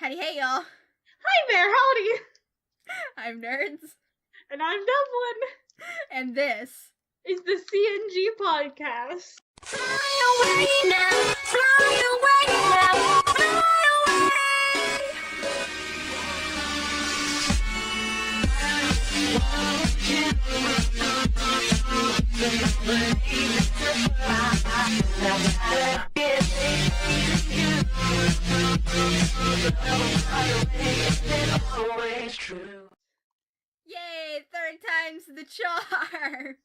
Howdy, hey y'all. Hi there, howdy. I'm Nerdz. And I'm Devlin. And this is the CNG Podcast. Fly away now, fly away now, fly Yay, third time's the charm.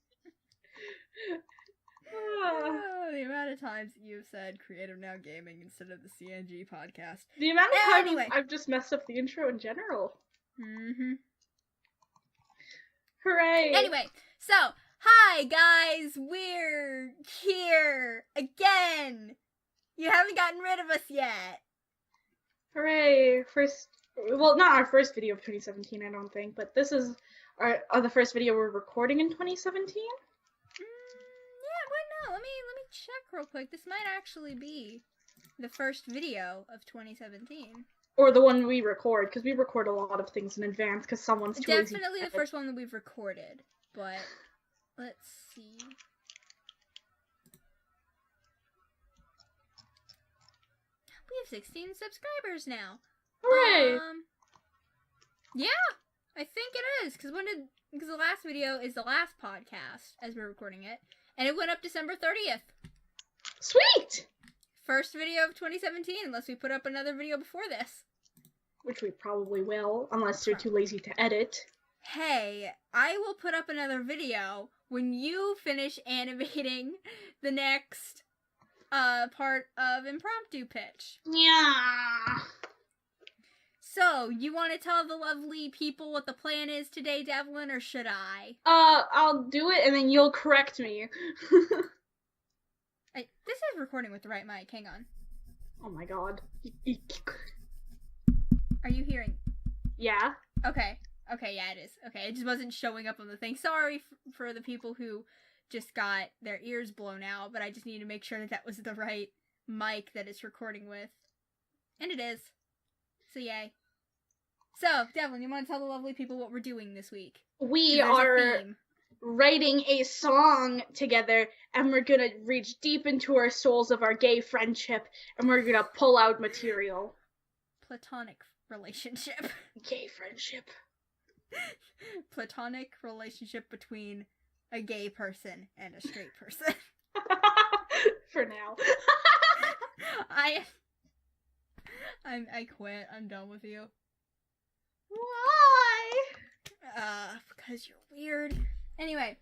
Oh, the amount of times you've said Creative Now Gaming instead of the CNG Podcast. The amount of times anyway. I've just messed up the intro in general. Mm-hmm. Hooray! Anyway, so, hi guys, we're here again. You haven't gotten rid of us yet. Hooray! Well, not our first video of 2017, I don't think, but this is the first video we're recording in 2017? Yeah, why not? Let me check real quick. This might actually be the first video of 2017. Or the one we record, because we record a lot of things in advance, because someone's too lazy. Definitely the first one that we've recorded, but let's see. We have 16 subscribers now. Hooray! Yeah, I think it is, because the last video is the last podcast, as we're recording it, and it went up December 30th. Sweet! First video of 2017, unless we put up another video before this. Which we probably will, unless you're too lazy to edit. Hey, I will put up another video when you finish animating the next part of Impromptu Pitch. Yeah. So, you want to tell the lovely people what the plan is today, Devlin, or should I? I'll do it and then you'll correct me. This is recording with the right mic, hang on. Oh my god. Are you hearing? Yeah. Okay, yeah, it is. Okay, it just wasn't showing up on the thing. Sorry for the people who just got their ears blown out, but I just needed to make sure that was the right mic that it's recording with. And it is. So, yay. So, Devlin, you want to tell the lovely people what we're doing this week? We are writing a song together, and we're gonna reach deep into our souls of our gay friendship, and we're gonna pull out material. Platonic relationship. Gay friendship. Platonic relationship between a gay person and a straight person. For now. I quit. I'm done with you. Why? Because you're weird. Anyway,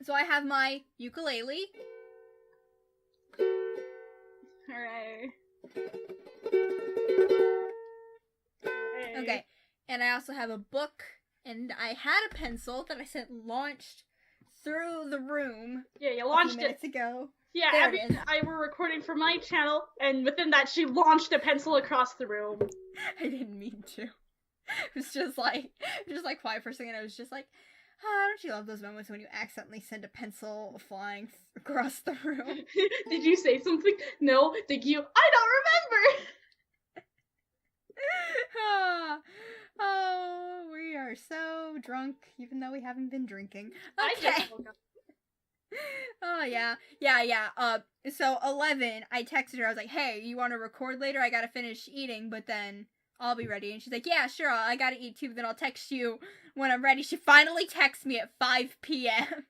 so I have my ukulele. Hooray. Okay, and I also have a book, and I had a pencil that I sent launched through the room. Yeah, you launched a few minutes ago. Yeah, there Abby and I were recording for my channel, and within that, she launched a pencil across the room. I didn't mean to. It was just like quiet for a second. I was just like, oh, don't you love those moments when you accidentally send a pencil flying across the room? Did you say something? No. Did you? I don't remember! Oh, we are so drunk, even though we haven't been drinking. Okay. Oh, yeah. So 11, I texted her, I was like, hey, you want to record later? I gotta finish eating, but then I'll be ready. And she's like, yeah, sure, I gotta eat too, but then I'll text you when I'm ready. She finally texts me at 5 p.m.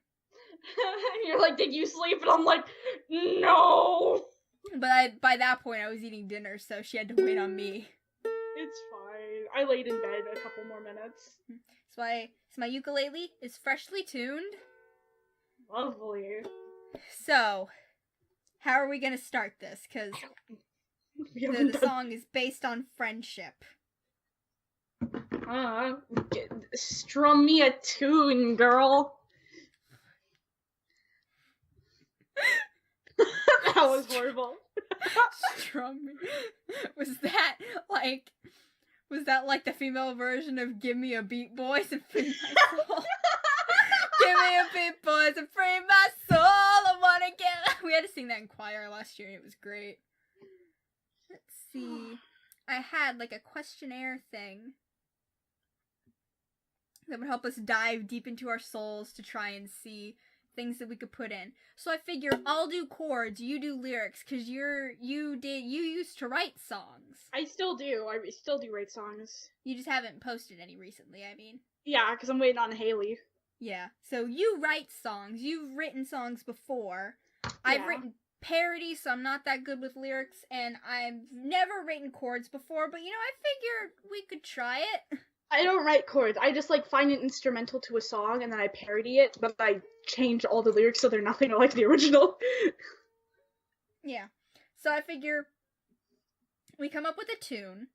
You're like, did you sleep? And I'm like, no! But by that point, I was eating dinner, so she had to wait on me. It's fine. I laid in bed a couple more minutes. So my ukulele is freshly tuned. Lovely. So, how are we gonna start this? Because the song is based on friendship. Strum me a tune, girl. That was horrible. Strum me. Was that like the female version of Give Me a Beat Boys and Free My Soul? Give me a beat, boys, and free my soul. I wanna get. We had to sing that in choir last year, and it was great. Let's see. I had like a questionnaire thing that would help us dive deep into our souls to try and see things that we could put in. So I figured I'll do chords, you do lyrics, because you used to write songs. I still do. I still do write songs. You just haven't posted any recently, I mean. Yeah, because I'm waiting on Haley. Yeah. So you write songs. You've written songs before. Yeah. I've written parodies, so I'm not that good with lyrics, and I've never written chords before, but I figured we could try it. I don't write chords. I just find an instrumental to a song and then I parody it, but I change all the lyrics so they're nothing like the original. Yeah. So I figure we come up with a tune.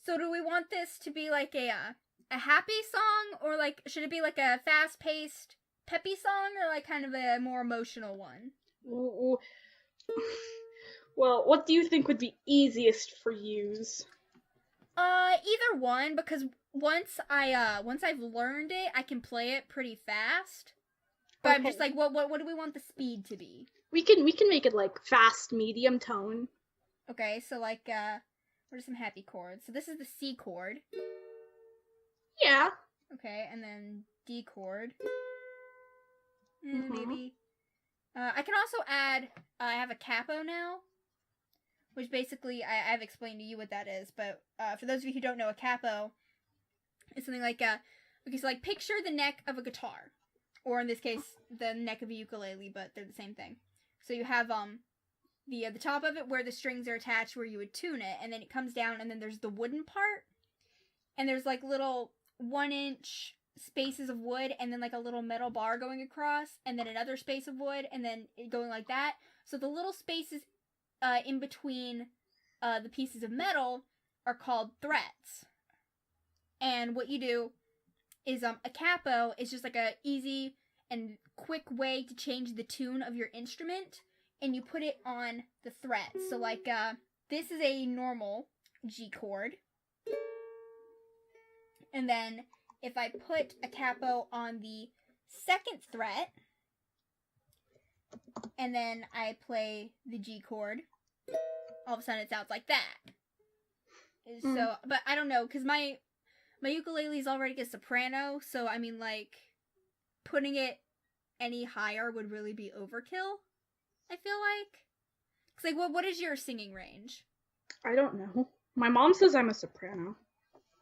So do we want this to be like a happy song, or should it be like a fast-paced, peppy song, or kind of a more emotional one? Ooh. Well, what do you think would be easiest for use? Either one, because once I've learned it, I can play it pretty fast. But okay. I'm just what do we want the speed to be? We can make it fast, medium tone. Okay, so what are some happy chords? So this is the C chord. Yeah. Okay, and then D chord. Maybe. I can also add. I have a capo now. Which basically, I've explained to you what that is, but for those of you who don't know, a capo is something picture the neck of a guitar, or in this case, the neck of a ukulele, but they're the same thing. So you have the top of it where the strings are attached, where you would tune it, and then it comes down, and then there's the wooden part, and there's little 1-inch spaces of wood, and then a little metal bar going across, and then another space of wood, and then it going like that. So the little spaces in between the pieces of metal are called frets. And what you do is a capo is just a easy and quick way to change the tune of your instrument, and you put it on the frets. So this is a normal G chord. And then if I put a capo on the second fret, and then I play the G chord, all of a sudden it sounds like that. So, but I don't know, because my ukulele is already a soprano, so I mean, putting it any higher would really be overkill, I feel like. Because, what is your singing range? I don't know. My mom says I'm a soprano.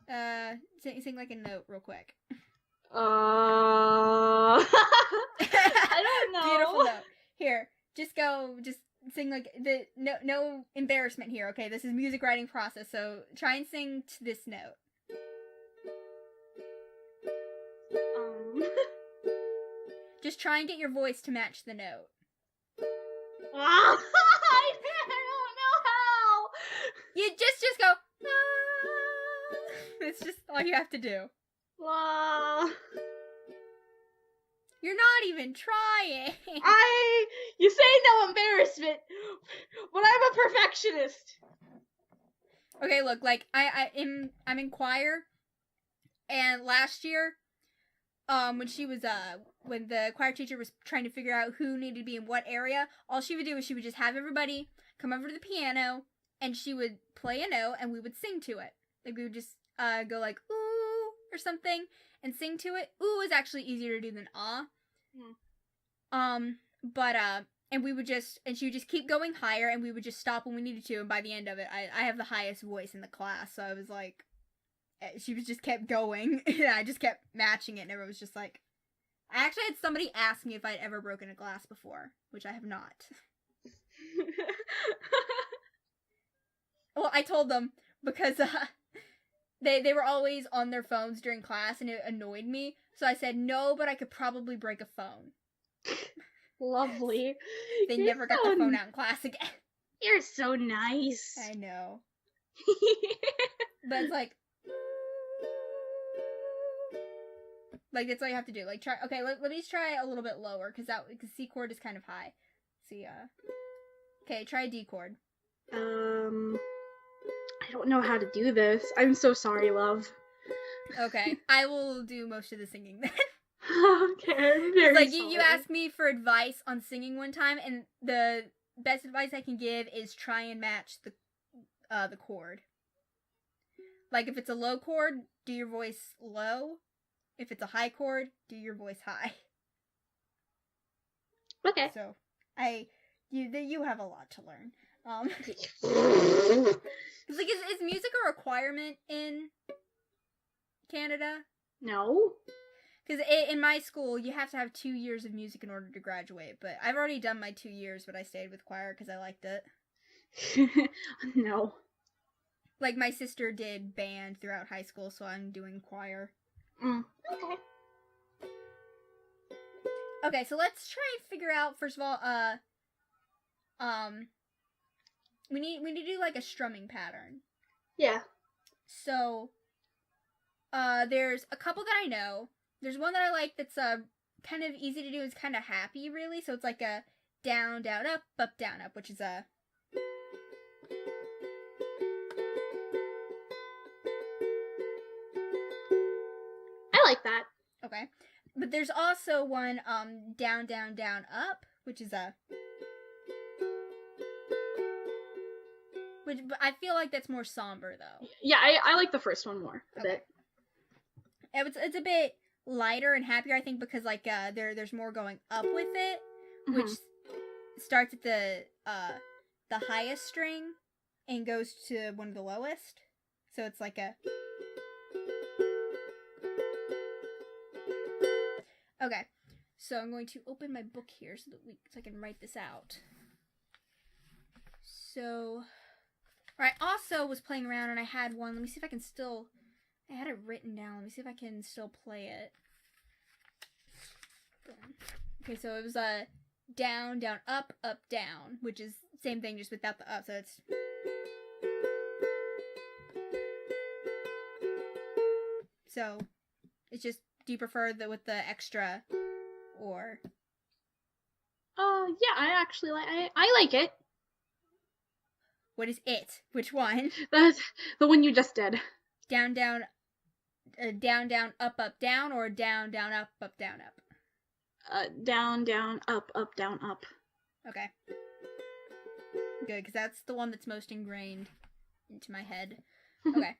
Sing a note real quick. I don't know. Beautiful note. Here, just sing no embarrassment here, okay? This is music writing process, so try and sing to this note. Just try and get your voice to match the note. I don't know how. You just go. It's just all you have to do. You're not even trying. You say no embarrassment, but I'm a perfectionist. Okay, look, I'm in choir, and last year, when the choir teacher was trying to figure out who needed to be in what area, all she would do is she would just have everybody come over to the piano, and she would play a note, and we would sing to it. We would just go ooh or something and sing to it. Ooh is actually easier to do than ah. And we would and she would just keep going higher, and we would just stop when we needed to, and by the end of it, I have the highest voice in the class, so I was she just kept going, and I just kept matching it, and everyone was just I actually had somebody ask me if I'd ever broken a glass before, which I have not. Well, I told them, because, they were always on their phones during class, and it annoyed me, so I said, no, but I could probably break a phone. Lovely. They never got their phone out in class again. You're so nice. I know. But it's that's all you have to do. Try. Okay, let me try a little bit lower, because C chord is kind of high. See, okay, try a D chord. I don't know how to do this. I'm so sorry, love. Okay, I will do most of the singing then. Okay, I'm very sorry. You asked me for advice on singing one time, and the best advice I can give is try and match the chord. Like, if it's a low chord, do your voice low. If it's a high chord, do your voice high. Okay. So, you have a lot to learn. Like, is music a requirement in Canada? No. Because in my school, you have to have 2 years of music in order to graduate. But I've already done my 2 years, but I stayed with choir because I liked it. No. Like, my sister did band throughout high school, so I'm doing choir. Okay. Okay, so let's try and figure out, first of all, we need to do, like, a strumming pattern. Yeah. So, there's a couple that I know. There's one that I like that's, kind of easy to do. It's kind of happy, really. So it's like a down, down, up, down, up, which is a... I like that. Okay. But there's also one, down, down, down, up, which is a... Which I feel like that's more somber, though. Yeah, I like the first one more a bit. It's a bit lighter and happier, I think, because, like, there's more going up with it, which starts at the highest string and goes to one of the lowest. So it's like a... Okay, so I'm going to open my book here so I can write this out. So, I also was playing around and I had one. Let me see if I can still... I had it written down. Let me see if I can still play it. Okay, so it was a down, down, up, down, which is same thing, just without the up. So it's... So, it's just, do you prefer with the extra, or... Yeah, I actually I like it. What is it? Which one? That's the one you just did. Down, down, down, down, up, down, or down, down, up, down, up? Down, down, up, down, up. Okay. Good, because that's the one that's most ingrained into my head. Okay.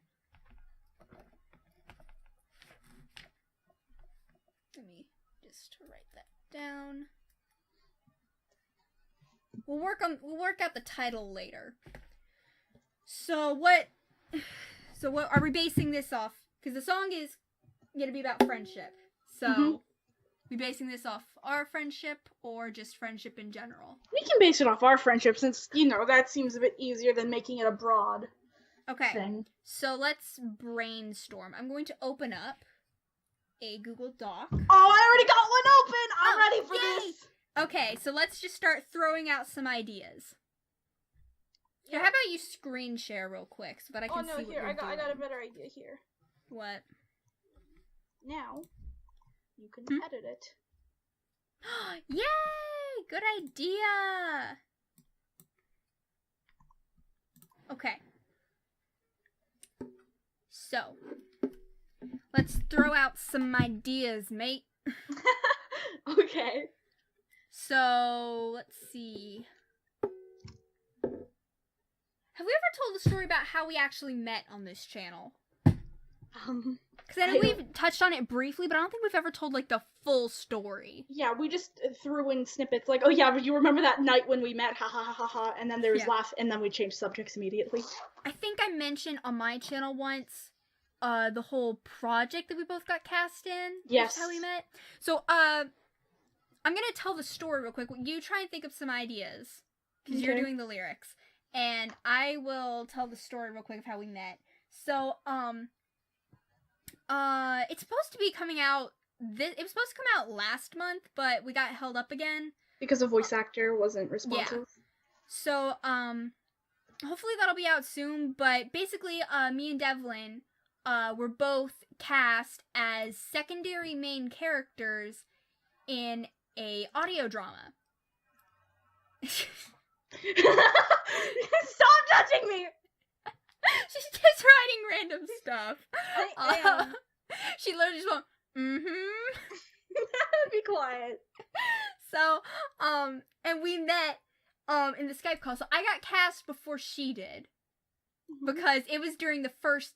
Let me just write that down. We'll work out the title later. So what are we basing this off? Because the song is going to be about friendship. So, we basing this off our friendship or just friendship in general? We can base it off our friendship since, that seems a bit easier than making it a broad thing. So let's brainstorm. I'm going to open up a Google Doc. Oh, I already got one open! I'm ready for this! Okay, so let's just start throwing out some ideas. Here, how about you screen share real quick so that I can see what you're doing. I got a better idea here. What? Now, you can edit it. Yay! Good idea! Okay. So, let's throw out some ideas, mate. Okay. So, let's see. Have we ever told the story about how we actually met on this channel? Because I know we've touched on it briefly, but I don't think we've ever told, like, the full story. Yeah, we just threw in snippets like, oh yeah, but you remember that night when we met, ha ha ha ha ha, and then there was laugh, and then we changed subjects immediately. I think I mentioned on my channel once, the whole project that we both got cast in. Yes. That's how we met. So, I'm gonna tell the story real quick. You try and think of some ideas, because you're doing the lyrics. And I will tell the story real quick of how we met. So, it's supposed to be coming out, it was supposed to come out last month, but we got held up again. Because a voice actor wasn't responsive. Yeah. So, hopefully that'll be out soon, but basically, me and Devlin, were both cast as secondary main characters in a audio drama. Stop judging me! She's just writing random stuff. I am. She literally just went, Be quiet. So, and we met, in the Skype call. So I got cast before she did. Because it was during the first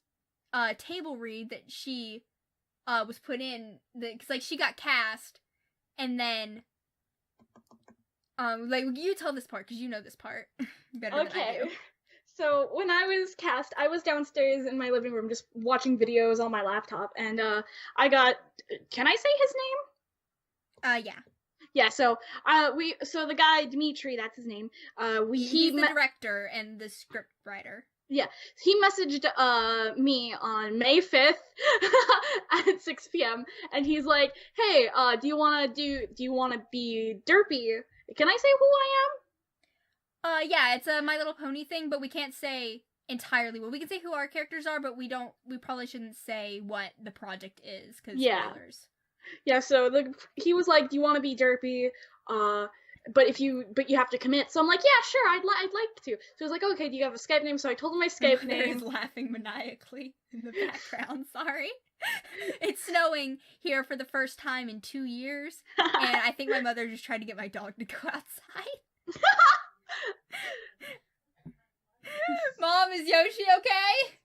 table read that she was put in, because like she got cast, and then like you tell this part because you know this part better than I do. So when I was cast, I was downstairs in my living room just watching videos on my laptop, and I got. Can I say his name? Yeah. Yeah. So so the guy Dimitri, that's his name. He's the director and the script writer. Yeah, he messaged me on May 5th at 6 p.m. and he's like, "Hey, do you want to be Derpy? Can I say who I am?" Yeah, it's a My Little Pony thing, but we can't say entirely what. We can say who our characters are, but we probably shouldn't say what the project is, because spoilers. Yeah, so he was like, "Do you want to be Derpy? But you have to commit." So I'm like, "Yeah, sure, I'd like to." So he was like, "Okay, do you have a Skype name?" So I told him my Skype name. He's laughing maniacally in the background. Sorry. It's snowing here for the first time in 2 years, and I think my mother just tried to get my dog to go outside. Mom, is Yoshi okay?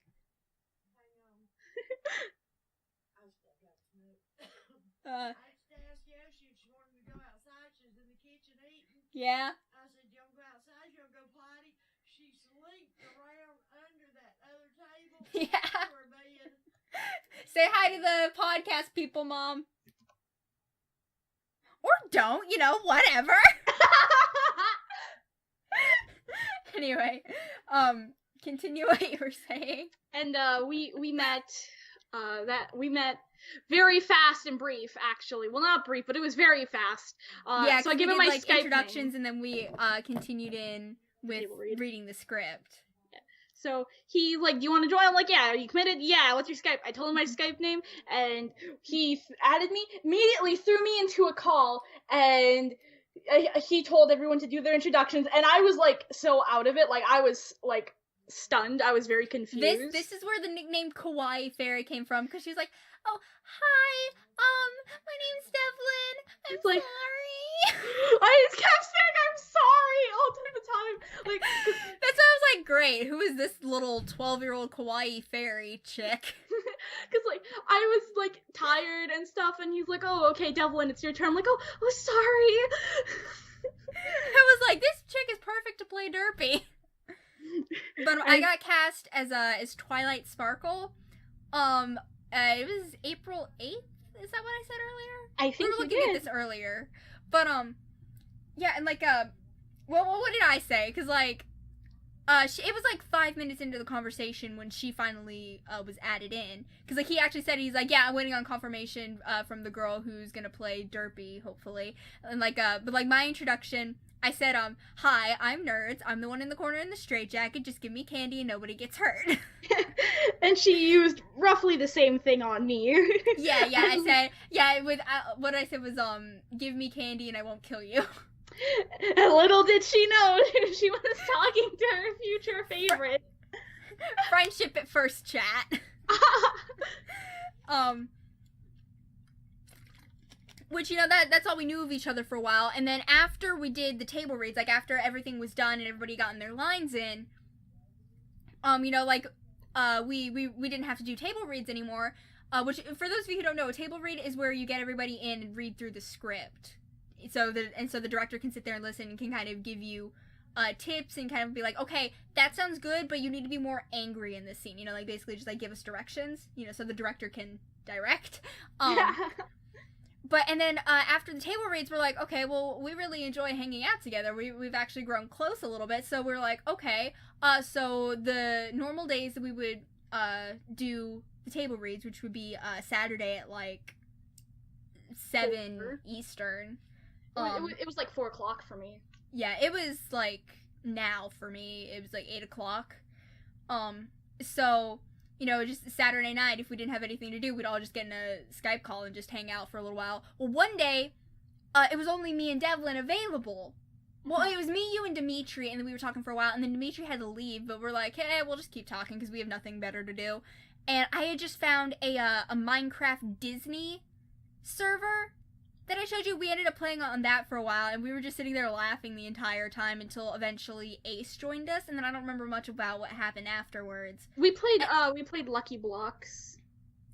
Yeah. I said, "You don't go outside, you don't go potty." She slinked around under that other table. Yeah. For a bed. Say hi to the podcast people, Mom. Or don't, whatever. Anyway, continue what you were saying. And we met very fast and brief, actually. Well, not brief, but it was very fast. Yeah, so I gave him my Skype introductions, name. And then we continued in with reading the script. Yeah. So he's like, "Do you want to join?" I'm like, "Yeah." "Are you committed?" "Yeah." "What's your Skype?" I told him my Skype name, and he added me, immediately threw me into a call, and he told everyone to do their introductions, and I was like so out of it, like I was like stunned. I was very confused. This is where the nickname Kawaii Fairy came from, because she was like, "Oh, hi, my name's Devlin. I'm like, sorry." I just kept saying I'm sorry all the time. Like that's why I was like, great. Who is this little 12-year-old Kawaii Fairy chick? Because like I was like tired and stuff, and he's like, "Oh, okay, Devlin, it's your turn." I'm like, "Oh, sorry." I was like, this chick is perfect to play Derpy. But I got cast as Twilight Sparkle. It was April 8th. Is that what I said earlier? I think we were looking at this earlier. But yeah, and like well, what did I say? Because like it was like 5 minutes into the conversation when she finally was added in. Because like he actually said, he's like, "Yeah, I'm waiting on confirmation from the girl who's gonna play Derpy, hopefully." And like but like my introduction, I said, "Hi, I'm Nerdz. I'm the one in the corner in the straitjacket. Just give me candy and nobody gets hurt." And she used roughly the same thing on me. yeah. I said, with what I said was, "Give me candy and I won't kill you." And little did she know she was talking to her future favorite. Friendship at first chat. Which, that's all we knew of each other for a while. And then after we did the table reads, like after everything was done and everybody got in their lines in, we didn't have to do table reads anymore. Which, for those of you who don't know, a table read is where you get everybody in and read through the script. So the director can sit there and listen and can kind of give you tips and kind of be like, "Okay, that sounds good, but you need to be more angry in this scene." Like basically just like give us directions, so the director can direct. But and then after the table reads, we're like, "Okay, well, we really enjoy hanging out together. We've actually grown close a little bit." So we're like, "Okay, so the normal days that we would do the table reads, which would be Saturday at like 7 Eastern." It was like 4 o'clock for me. Yeah, it was like now for me. It was like 8 o'clock. So, just Saturday night, if we didn't have anything to do, we'd all just get in a Skype call and just hang out for a little while. Well, one day, it was only me and Devlin available. Well, it was me, you, and Dimitri, and then we were talking for a while, and then Dimitri had to leave, but we're like, "Hey, we'll just keep talking because we have nothing better to do." And I had just found a Minecraft Disney server. that I showed you, we ended up playing on that for a while, and we were just sitting there laughing the entire time until eventually Ace joined us, and then I don't remember much about what happened afterwards. We played Lucky Blocks.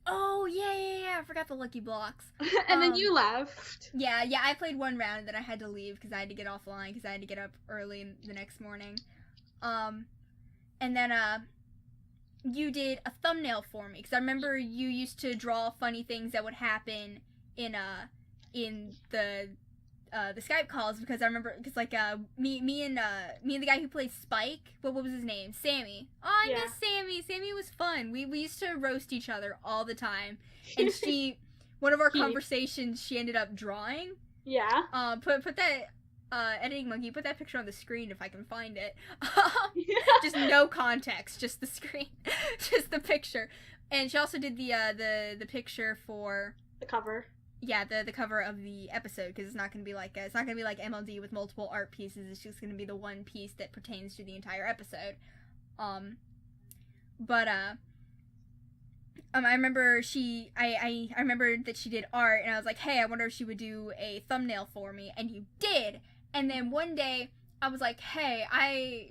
Oh, yeah, I forgot the Lucky Blocks. And then you left. Yeah, I played one round, and then I had to leave because I had to get offline because I had to get up early the next morning. And then, you did a thumbnail for me, because I remember you used to draw funny things that would happen in the Skype calls, because I remember, because, like, me and the guy who plays Spike, what was his name? Sammy. Oh, I miss Sammy. Sammy was fun. We used to roast each other all the time, and one of our conversations, she ended up drawing. Yeah. Put that, editing monkey, put that picture on the screen if I can find it. Just no context, just the screen, just the picture. And she also did the picture for the cover. Yeah, the cover of the episode, because it's not gonna be like MLD with multiple art pieces. It's just gonna be the one piece that pertains to the entire episode. I remember I remembered that she did art, and I was like, hey, I wonder if she would do a thumbnail for me, and you did. And then one day I was like, hey, I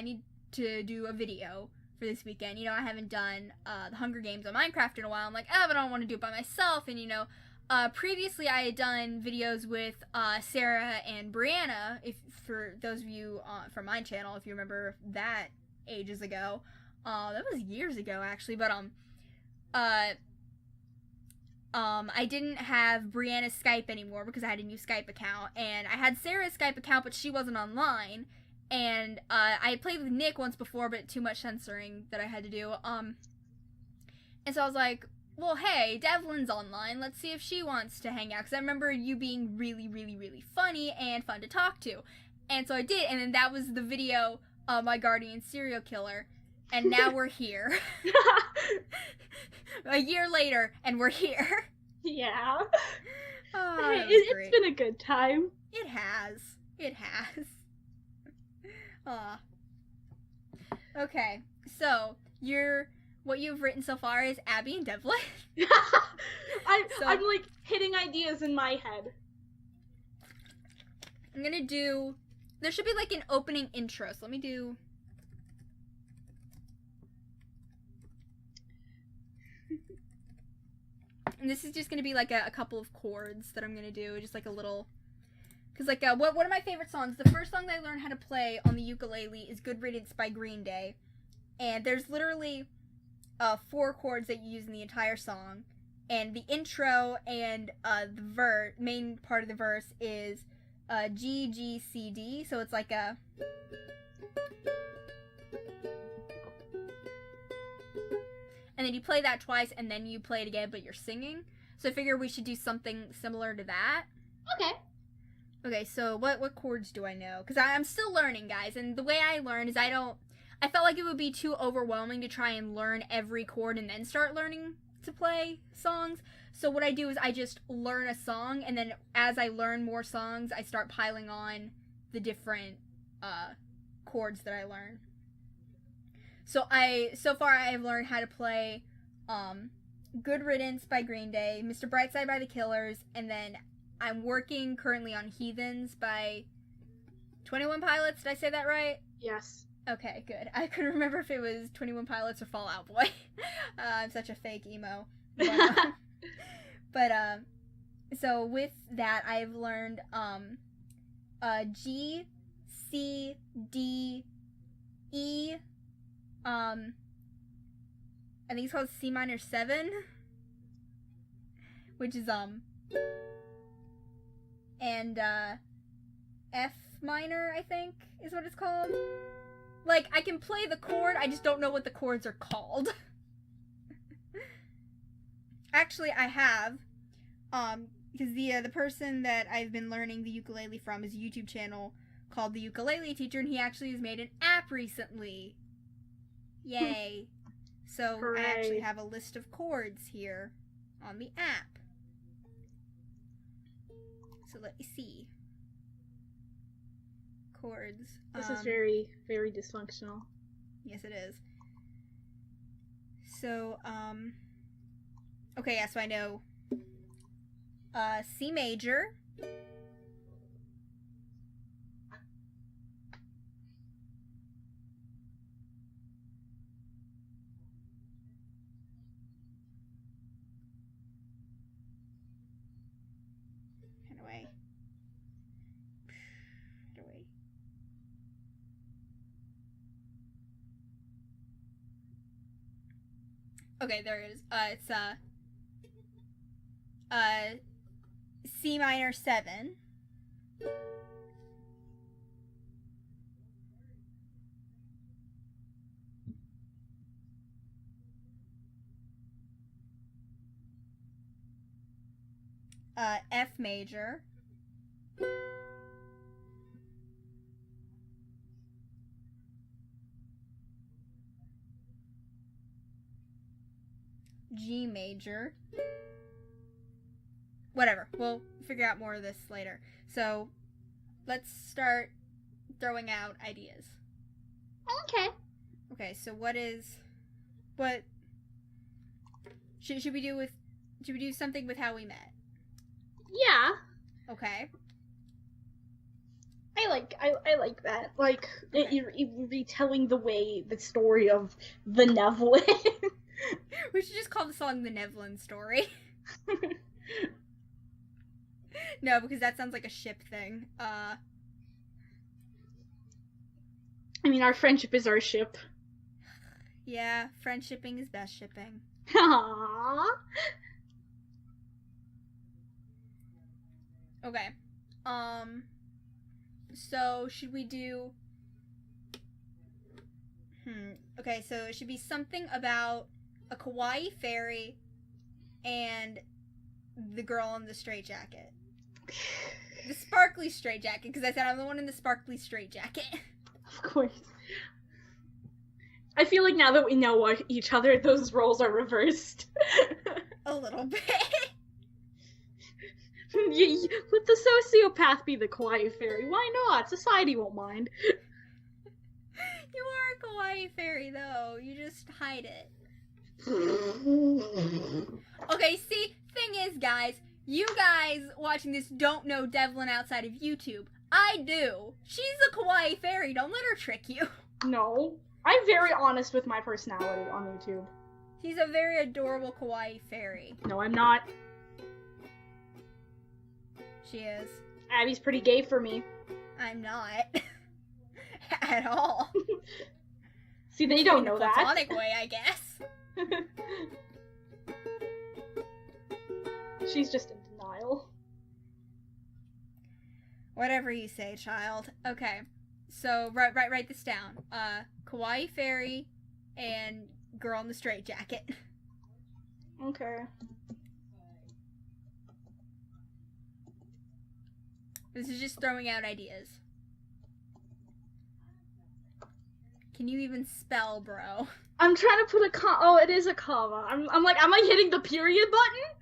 need to do a video for this weekend. I haven't done the Hunger Games on Minecraft in a while. I'm like, but I don't want to do it by myself. And previously I had done videos with Sarah and Brianna, if for those of you from my channel, if you remember that ages ago. That was years ago actually, but I didn't have Brianna's Skype anymore because I had a new Skype account, and I had Sarah's Skype account, but she wasn't online. And I had played with Nick once before, but too much censoring that I had to do. And so I was like, well, hey, Devlin's online. Let's see if she wants to hang out. Because I remember you being really, really, really funny and fun to talk to. And so I did. And then that was the video of my guardian serial killer. And now we're here. A year later, and we're here. Yeah. Oh, hey, it's been a good time. It has. Okay, so what you've written so far is Abby and Devlin. I'm like hitting ideas in my head. I'm gonna do. There should be like an opening intro. So let me do. And this is just gonna be like a couple of chords that I'm gonna do, just like a little. Because, like, one of my favorite songs, the first song that I learned how to play on the ukulele is Good Riddance by Green Day. And there's literally 4 chords that you use in the entire song. And the intro and the main part of the verse is G, G, C, D. So it's like a... And then you play that twice, and then you play it again, but you're singing. So I figure we should do something similar to that. Okay, so what chords do I know? Because I'm still learning, guys, and the way I learn is I felt like it would be too overwhelming to try and learn every chord and then start learning to play songs. So what I do is I just learn a song, and then as I learn more songs, I start piling on the different chords that I learn. So far I've learned how to play Good Riddance by Green Day, Mr. Brightside by The Killers, and then I'm working currently on Heathens by 21 Pilots. Did I say that right? Yes. Okay, good. I couldn't remember if it was 21 Pilots or Fall Out Boy. I'm such a fake emo. But so with that, I've learned G, C, D, E, I think it's called C minor 7, which is and F minor, I think, is what it's called. Like, I can play the chord, I just don't know what the chords are called. Actually, I have, because the person that I've been learning the ukulele from is a YouTube channel called The Ukulele Teacher, and he actually has made an app recently. Yay. So, Hooray. I actually have a list of chords here on the app. So let me see. Chords. This is very, very dysfunctional. Yes, it is. So, okay, yeah, so I know C major. Anyway. Okay, there it is. It's C minor 7. F major. G major. Whatever, we'll figure out more of this later. So, let's start throwing out ideas. Okay. Okay, so what should we do something with how we met? Yeah. Okay. I like that. Like, you're retelling the story of the Nevlin. We should just call the song the Nevlin story. No, because that sounds like a ship thing. I mean, our friendship is our ship. Yeah, friendshipping is best shipping. Aww. Okay. So should we do... Okay, so it should be something about a kawaii fairy and the girl in the straitjacket. The sparkly straitjacket, because I said I'm the one in the sparkly straitjacket. Of course. I feel like now that we know each other, those roles are reversed. A little bit. Let the sociopath be the kawaii fairy. Why not? Society won't mind. You are a kawaii fairy, though. You just hide it. Okay, see, thing is, guys, you guys watching this don't know Devlin outside of YouTube. I do. She's a kawaii fairy. Don't let her trick you. No. I'm very honest with my personality on YouTube. She's a very adorable kawaii fairy. No, I'm not. She is. Abby's pretty gay for me. I'm not. At all. See, they don't know In a that. platonic way, I guess. She's just in denial. Whatever you say, child. Okay. So, write this down. Kawaii fairy and girl in the straitjacket. Okay. This is just throwing out ideas. Can you even spell, bro? I'm trying to put a oh, it is a comma. I'm like, am I hitting the period button?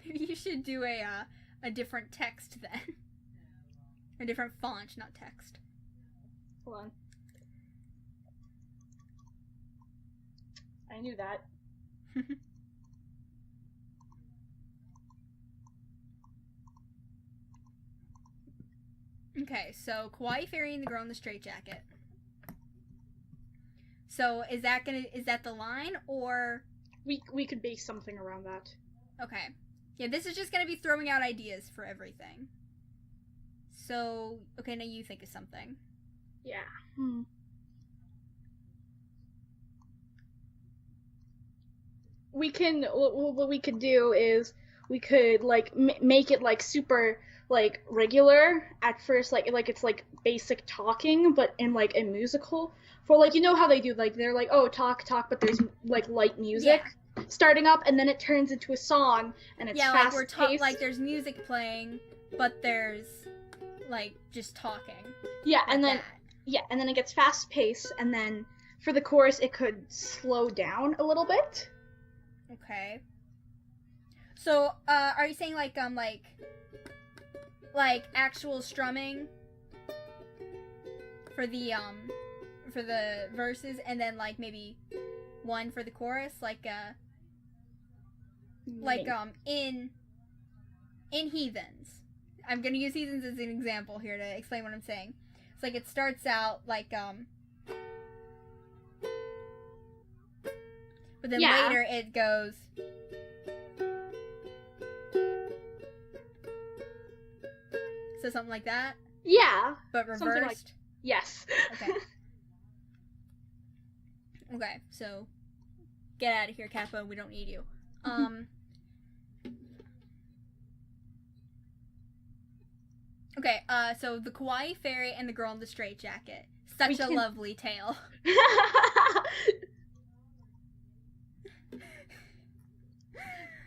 Maybe you should do a different text then. A different font, not text. Hold on. I knew that. Okay, so kawaii fairy and the girl in the straitjacket. So is that the line, or We could base something around that. okay? Yeah, this is just gonna be throwing out ideas for everything. So okay, now you think of something. Yeah. We can. What we could do is we could like make it like super like regular at first, like it's like basic talking, but in like a musical. For like, you know how they do, like they're like, oh, talk, but there's like light music starting up, and then it turns into a song, and it's fast paced. Like there's music playing, but there's like just talking. Yeah, like and then that. and then it gets fast paced, and then for the chorus it could slow down a little bit. Okay. So, are you saying like actual strumming for the verses, and then like maybe one for the chorus, in in Heathens, I'm gonna use Heathens as an example here to explain what I'm saying. It's like it starts out like but then later it goes. So something like that? Yeah. But reversed? Yes. Okay. Okay, so get out of here, Kappa. We don't need you. Okay, so the Kawaii Fairy and the Girl in the Straitjacket. Such a lovely tale.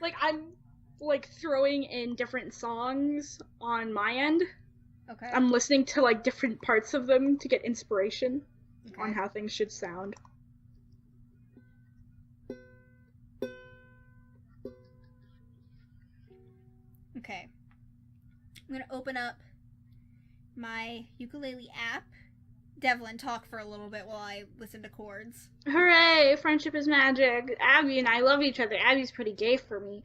Like, I'm, like, throwing in different songs on my end. Okay. I'm listening to, like, different parts of them to get inspiration on how things should sound. Okay. I'm gonna open up my ukulele app. Devlin, talk for a little bit while I listen to chords. Hooray! Friendship is magic. Abby and I love each other. Abby's pretty gay for me.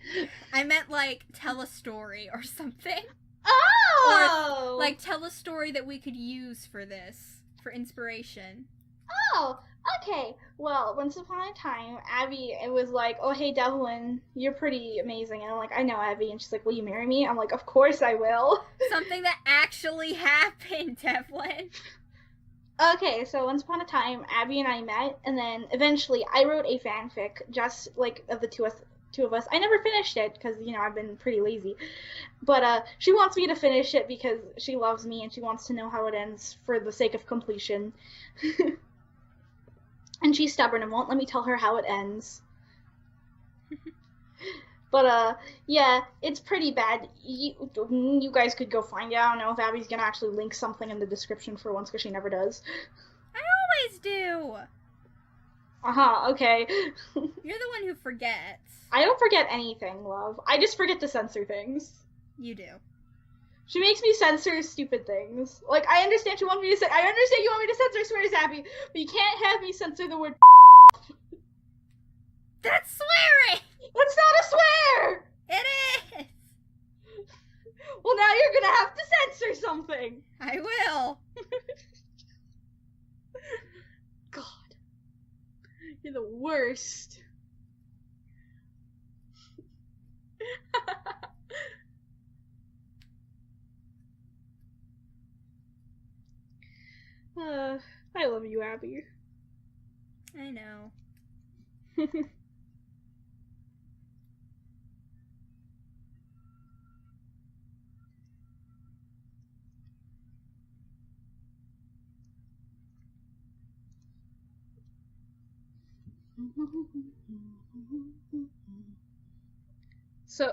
I meant, like, tell a story or something. Oh! Or, like, tell a story that we could use for this, for inspiration. Oh, okay. Well, once upon a time, Abby was like, oh, hey, Devlin, you're pretty amazing. And I'm like, I know, Abby. And she's like, will you marry me? I'm like, of course I will. Something that actually happened, Devlin. Okay, so once upon a time, Abby and I met, and then eventually I wrote a fanfic, just, like, of the two of us. I never finished it, because, you know, I've been pretty lazy. But, she wants me to finish it because she loves me, and she wants to know how it ends for the sake of completion. And she's stubborn and won't let me tell her how it ends. But, yeah, it's pretty bad. You guys could go find it. I don't know if Abby's gonna actually link something in the description for once, because she never does. I always do! Uh-huh, okay. You're the one who forgets. I don't forget anything, love. I just forget to censor things. You do. She makes me censor stupid things. Like, I understand you want me to censor swears, Abby, but you can't have me censor the word That's swearing! That's not a swear! It is! Well, now you're gonna have to censor something! I will! God. You're the worst. I love you, Abby. I know.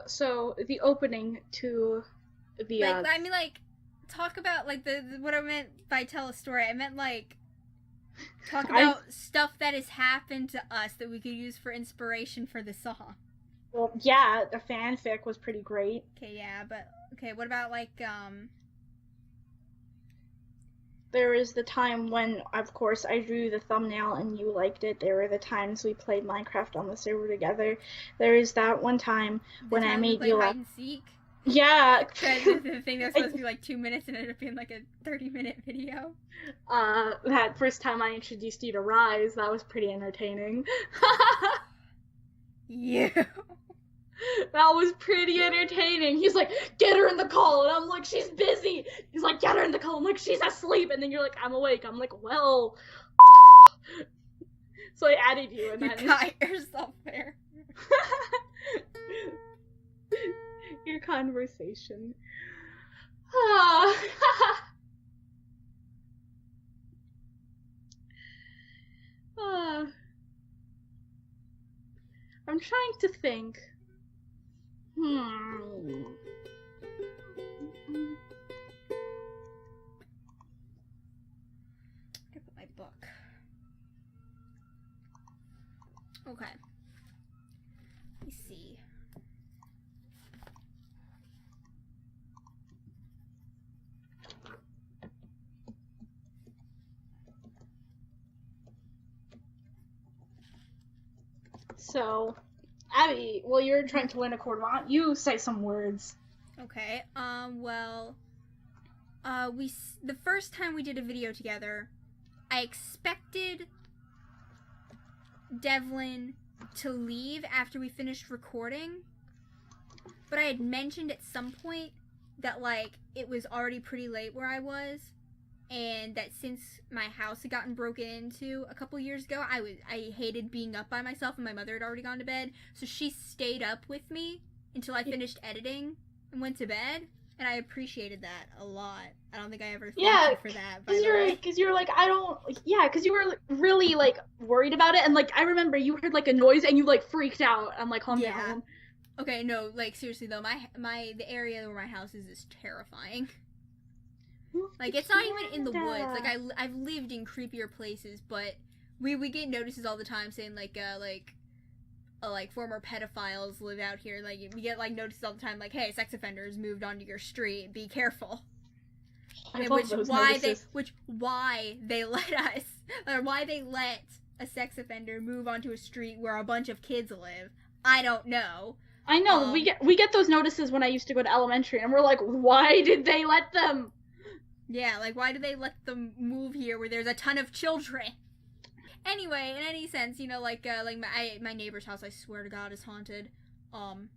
So the opening to the like, I mean, like, talk about, like, the what I meant by tell a story. I meant, like, talk about stuff that has happened to us that we could use for inspiration for the song. Well, yeah, the fanfic was pretty great. Okay, yeah, but, okay, what about, like, There was the time when, of course, I drew the thumbnail and you liked it. There were the times we played Minecraft on the server together. There is that one time when I made you hide and seek? Yeah. The thing that was supposed to be like 2 minutes and ended up being like a 30-minute video. That first time I introduced you to Rise, that was pretty entertaining. Yeah. That was pretty entertaining. He's like, get her in the call, and I'm like, she's busy. He's like, get her in the call. I'm like, she's asleep, and then you're like, I'm awake. I'm like, well. So I added you, and you then got yourself there. Your conversation. I'm trying to think. I put my book. Okay. Let me see. So, Abby, while you're trying to learn a chord, why don't you say some words? Okay. Well, the first time we did a video together, I expected Devlin to leave after we finished recording, but I had mentioned at some point that, like, it was already pretty late where I was, and that since my house had gotten broken into a couple years ago, I hated being up by myself, and my mother had already gone to bed, so she stayed up with me until I finished editing and went to bed, and I appreciated that a lot. I don't think I ever thanked you for that, by the way. Because you were like, because you were like, really, like, worried about it, and, like, I remember you heard, like, a noise, and you, like, freaked out. I'm like, calm down. Okay, no, like, seriously, though, the area where my house is terrifying. Like, it's not even in the woods. Like, I've lived in creepier places, but we get notices all the time saying, like, former pedophiles live out here. Like, we get, like, notices all the time, like, hey, sex offenders moved onto your street, be careful. Why they let us, or why they let a sex offender move onto a street where a bunch of kids live, I don't know. I know, we get those notices when I used to go to elementary, and we're like, why did they let them? Yeah, like, why do they let them move here where there's a ton of children? Anyway, in any sense, you know, like my neighbor's house, I swear to God, is haunted. And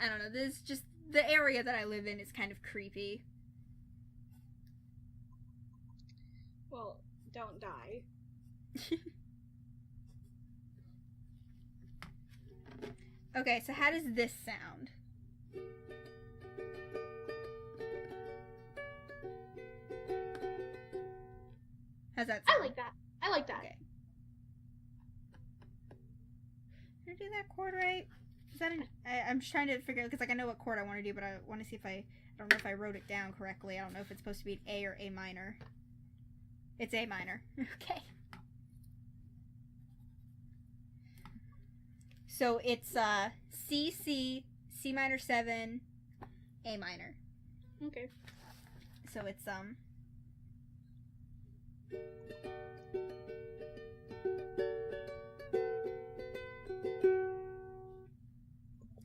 I don't know, this just, the area that I live in is kind of creepy. Well, don't die. Okay, so how does this sound? How's that sound? I like that. Okay. Did I do that chord right? Is that I'm just trying to figure out, because, like, I know what chord I want to do, but I want to see if I don't know if I wrote it down correctly. I don't know if it's supposed to be an A or A minor. It's A minor. Okay. So it's C, C, C minor 7, A minor. Okay. So it's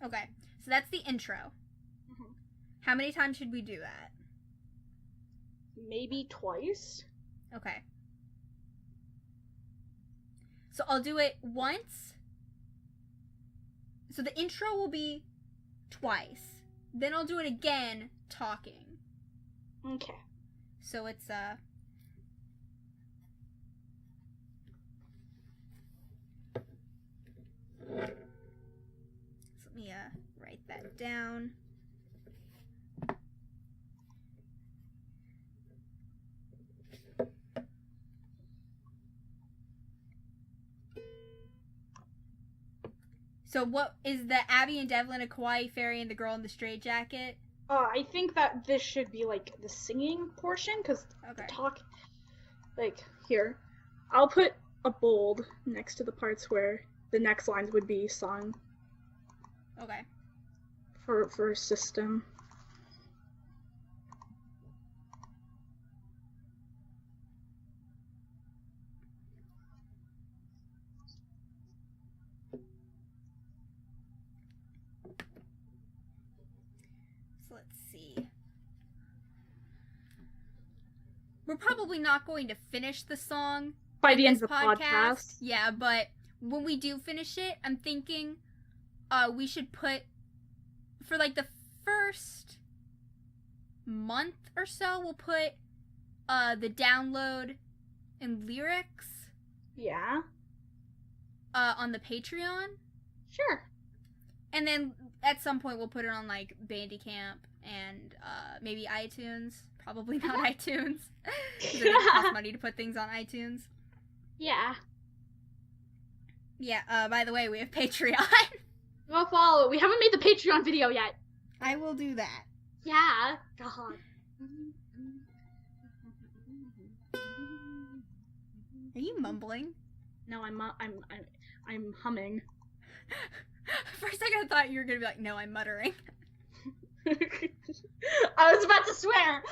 okay, so that's the intro. Mm-hmm. How many times should we do that? Maybe twice. Okay. So I'll do it once. So the intro will be twice. Then I'll do it again talking. Okay. So it's so let me write that down. So what is the Abby and Devlin, a kawaii fairy, and the girl in the straitjacket? I think that this should be, like, the singing portion, because the talk, like, here. I'll put a bold next to the parts where the next lines would be sung. Okay. For system. So let's see. We're probably not going to finish the song By the end of the podcast. podcast. Yeah, but when we do finish it, I'm thinking we should put, for like the first month or so, we'll put the download and lyrics Yeah. On the Patreon. Sure. And then at some point we'll put it on like Bandicamp and maybe iTunes. Probably not iTunes. Because it costs money to put things on iTunes. Yeah. Yeah, by the way, we have Patreon. Go follow. We haven't made the Patreon video yet. I will do that. Yeah. God. Are you mumbling? No, I'm humming. For a second I thought you were gonna be like, no, I'm muttering. I was about to swear.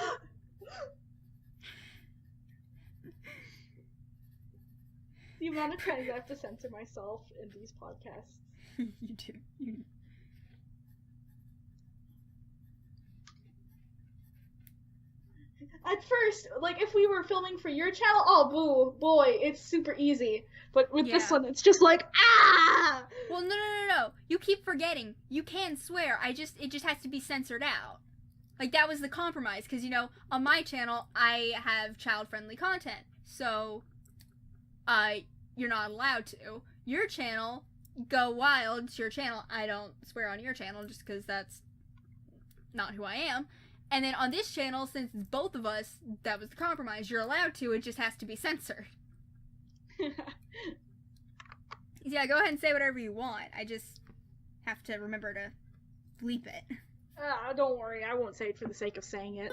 The amount of times I have to censor myself in these podcasts. You do. at first, like, if we were filming for your channel, oh, boy, it's super easy. But with this one, it's just like, ah! Well, no. You keep forgetting. You can swear. It just has to be censored out. Like, that was the compromise. Because, you know, on my channel, I have child-friendly content. So, you're not allowed to. Your channel, go wild. It's your channel. I don't swear on your channel just because that's not who I am. And then on this channel, since both of us, that was the compromise, you're allowed to, it just has to be censored. Yeah, go ahead and say whatever you want. I just have to remember to bleep it. Don't worry, I won't say it for the sake of saying it.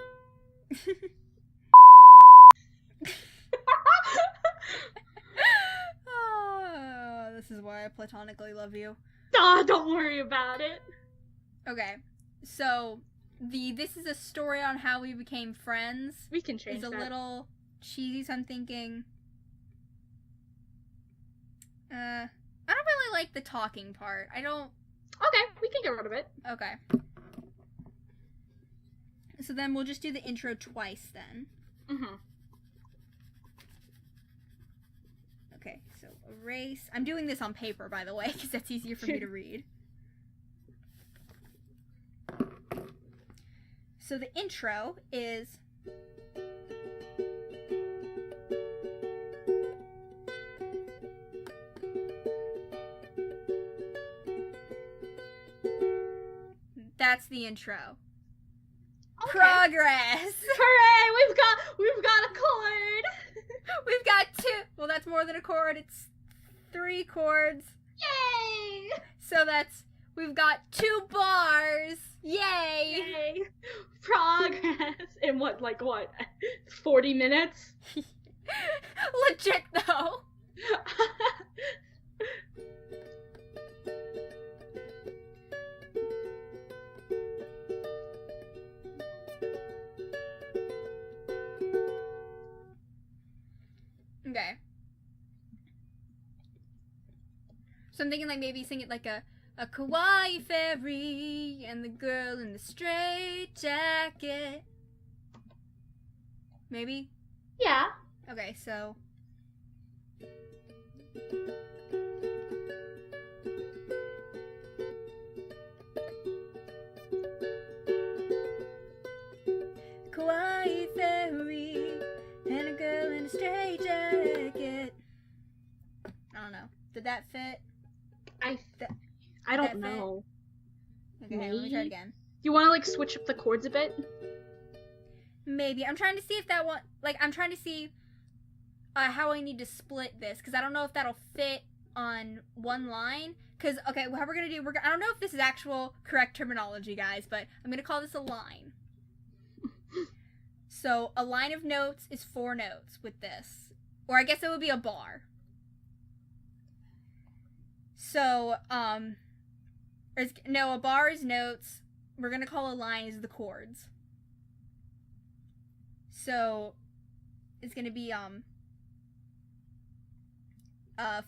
Oh, this is why I platonically love you. Don't worry about it. Okay, so this is a story on how we became friends. We can change that. It's a little cheesy, so I'm thinking... I don't really like the talking part. I don't... Okay, we can get rid of it. Okay. So then we'll just do the intro twice then. Mm-hmm. Okay, so erase. I'm doing this on paper, by the way, because that's easier for me to read. So the intro is... That's the intro. Okay. Progress! Hooray! We've got a chord! We've got 2. Well, that's more than a chord. It's 3 chords. Yay! So we've got 2 bars. Yay! Yay! Progress! In what, 40 minutes? Legit, though. Okay. So I'm thinking maybe sing it like a kawaii fairy and the girl in the straight jacket. Maybe? Yeah. Okay, so... Kawaii fairy and a girl in a straight jacket. I don't know. Did that fit? I don't know. Okay, let me try it again. You want to switch up the chords a bit? Maybe. I'm trying to see if that one... I'm trying to see how I need to split this. Because I don't know if that'll fit on one line. Because, okay, how we're going to do... I don't know if this is actual correct terminology, guys. But I'm going to call this a line. So, a line of notes is 4 notes with this. Or I guess it would be a bar. So, a bar is notes. We're going to call a line is the chords. So, it's going to be,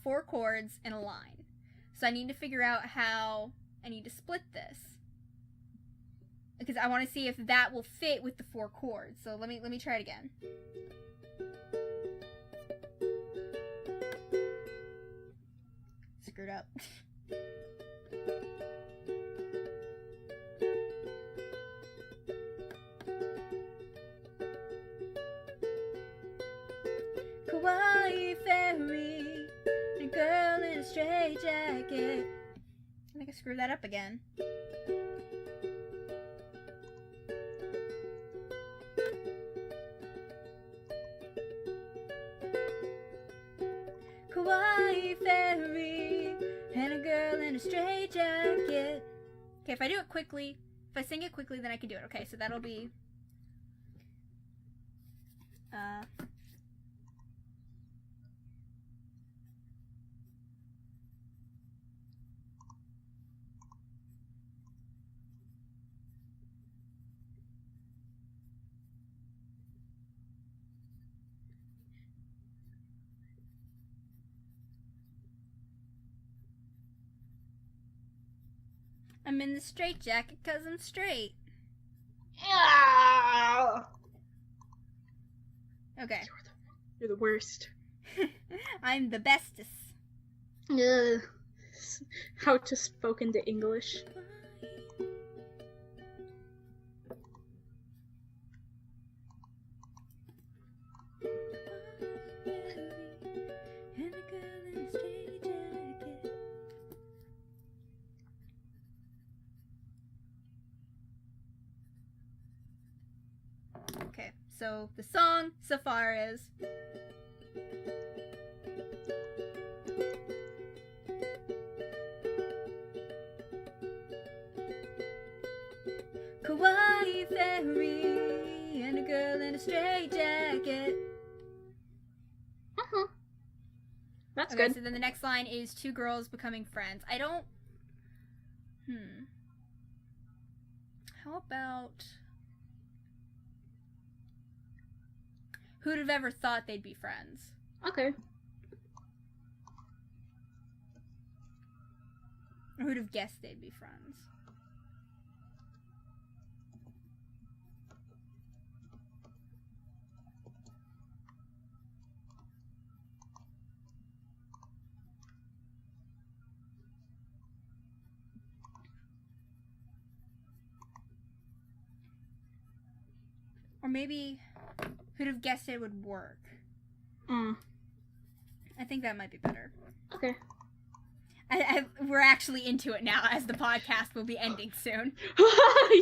4 chords and a line. So I need to figure out how I need to split this. Because I want to see if that will fit with the 4 chords. So let me try it again. Screwed up. Kawaii fairy, and a girl in a straight jacket. I think I screwed that up again. Kawaii fairy, and a girl in a straight jacket. Okay, if I do it quickly, if I sing it quickly, then I can do it. Okay, so that'll be... I'm in the straight jacket 'cause I'm straight. Yeah. Okay. You're the worst. I'm the bestest. Ugh. How to spoke into English. Okay, so the song so far is Kawaii Fairy and a girl in a straight jacket. That's Okay, good. so then the next line is two girls becoming friends. I don't... How about... Who'd have ever thought they'd be friends? Okay. Or who'd have guessed they'd be friends? Or maybe who'd have guessed it would work? I think that might be better. Okay. We're actually into it now, as the podcast will be ending soon.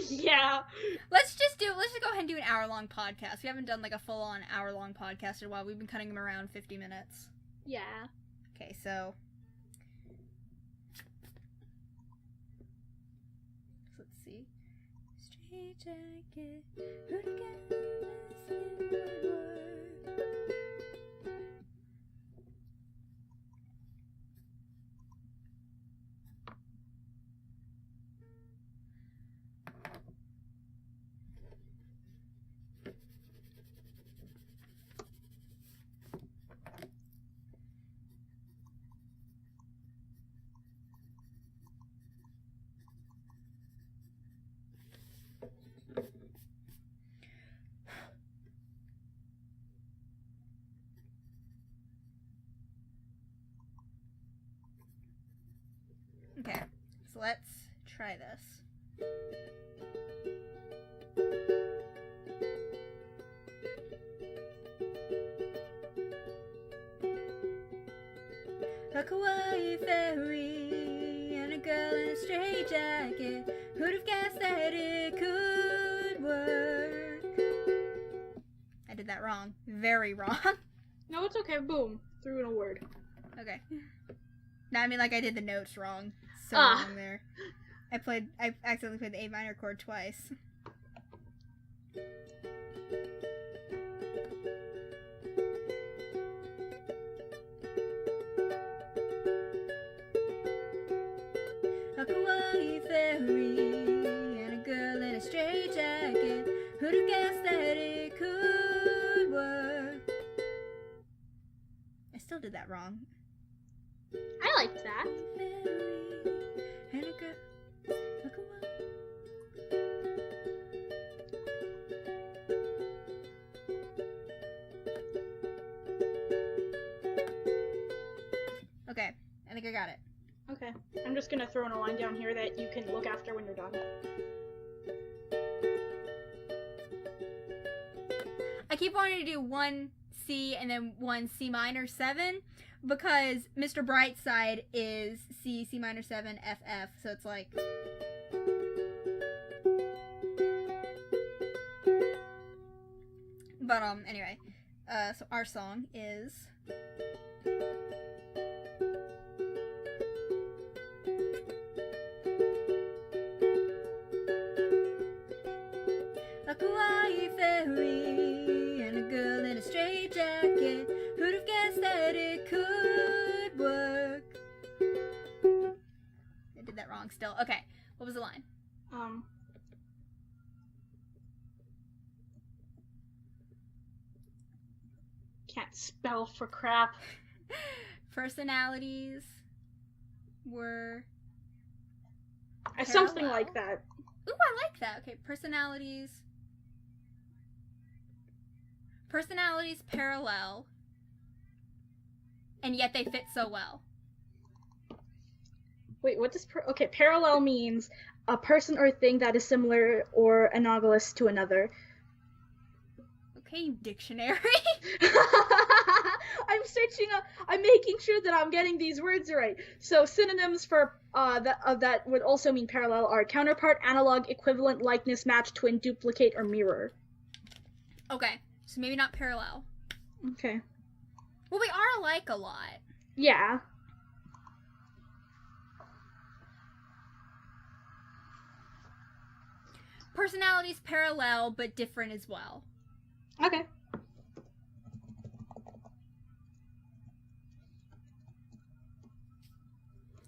Yeah. Let's just go ahead and do an hour-long podcast. We haven't done like a full-on hour-long podcast in a while. We've been cutting them around 50 minutes. Yeah. Okay, so let's see. Straight jacket, who'd have guessed it would work? Okay, so let's try this. A kawaii fairy and a girl in a straight jacket. Who'd have guessed that it could work? I did that wrong. Very wrong. No, it's okay. Boom. Threw in a word. Okay. No, I mean like I did the notes wrong. So Ah. wrong there. I accidentally played the A minor chord twice. A kawaii fairy and a girl in a straight jacket. Who'd have guessed that it could work? I still did that wrong. I liked that. And a girl, a kawaii. Okay, I think I got it. Okay. I'm just gonna throw in a line down here that you can look after when you're done. I keep wanting to do one C and then one C minor 7 because Mr. Brightside is C, C minor 7, F, F, so it's like... But, anyway, so our song is... A kawaii fairy and a girl in a straight jacket. Who'd have guessed that it could work? I did that wrong still. Okay, what was the line? Can't spell for crap. Personalities were... Something Parallel? like that. Ooh, I like that. Okay, personalities Personalities parallel, and yet they fit so well. Wait, what does okay, parallel means a person or thing that is similar or analogous to another. Okay, you dictionary. I'm making sure that I'm getting these words right. So synonyms for that would also mean parallel are counterpart, analog, equivalent, likeness, match, twin, duplicate, or mirror. Okay, so maybe not parallel. Okay. Well, we are alike a lot. Yeah. Personalities parallel, but different as well. Okay.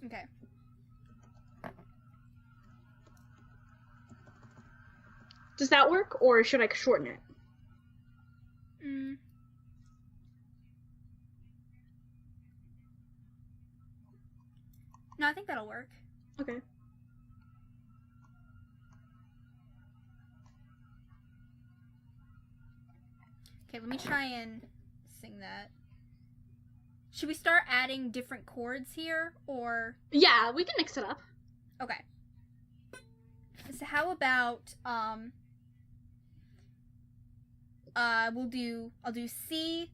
Okay. Does that work, or should I shorten it? No, I think that'll work. Okay. Okay, let me try and sing that. Should we start adding different chords here, or? Yeah, we can mix it up. Okay. So how about, I'll do C,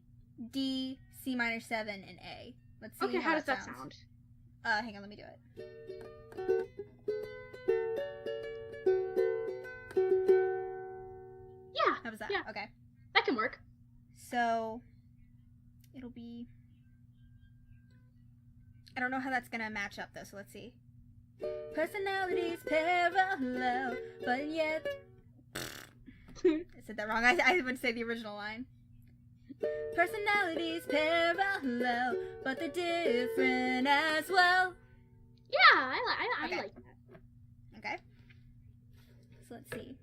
D, C minor 7, and A. Let's see. Okay, how does that sounds. sound? Hang on, let me do it. Yeah. How was that? Yeah. Okay. That can work. So, it'll be... I don't know how that's gonna match up, though, so let's see. Personalities parallel, but yet... I said that wrong. I would say the original line. Personalities parallel, but they're different as well. Yeah, I Okay. like that. Okay. So let's see.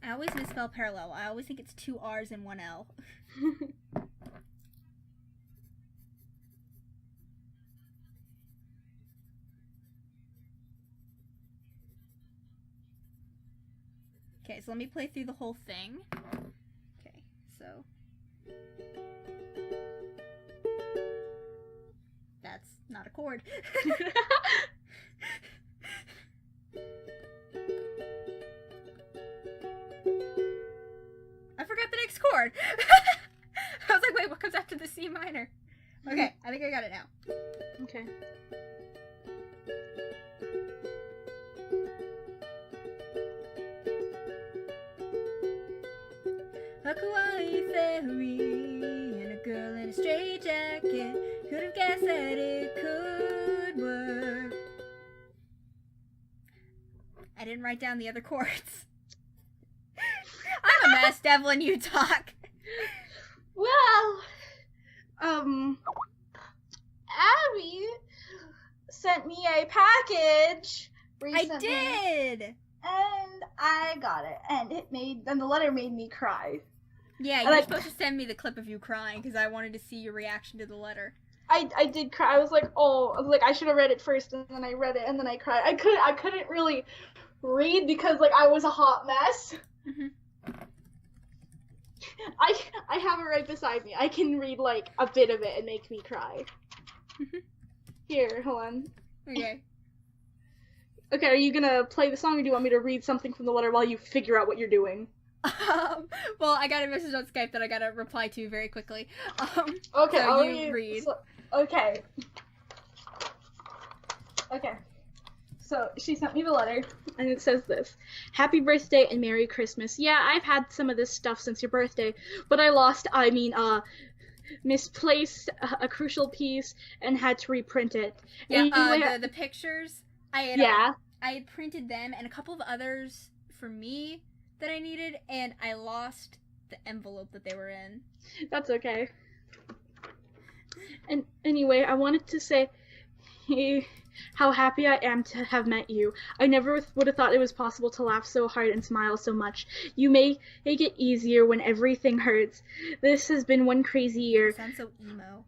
I always misspell parallel. I always think it's 2 R's and 1 L. Okay, so let me play through the whole thing. Okay, so... That's not a chord. I forgot the next chord. I was like, wait, what comes after the C minor? Okay, I think I got it now. Okay. A kawaii fairy and a girl in a straight jacket. Could have guessed that it could work. I didn't write down the other chords. I'm a mess, Devlin, you talk. Well, Abby sent me a package recently. I did! And I got it, and the letter made me cry. Yeah, you were supposed to send me the clip of you crying, because I wanted to see your reaction to the letter. I did cry. I was like, I should have read it first, and then I read it, and then I cried. I couldn't really read because, I was a hot mess. Mm-hmm. I have it right beside me. I can read, a bit of it and make me cry. Here, hold on. Okay. Okay, are you gonna play the song, or do you want me to read something from the letter while you figure out what you're doing? Well, I got a message on Skype that I gotta reply to very quickly. Okay, so I'll you read. Okay. Okay. So, she sent me the letter, and it says this. Happy birthday and Merry Christmas. Yeah, I've had some of this stuff since your birthday, but misplaced a crucial piece and had to reprint it. Yeah, the pictures, Yeah. I had printed them and a couple of others for me that I needed, and I lost the envelope that they were in. That's okay. And anyway, I wanted to say, How happy I am to have met you. I never would have thought it was possible to laugh so hard and smile so much. You make it easier when everything hurts. This has been one crazy You year. sound so emo.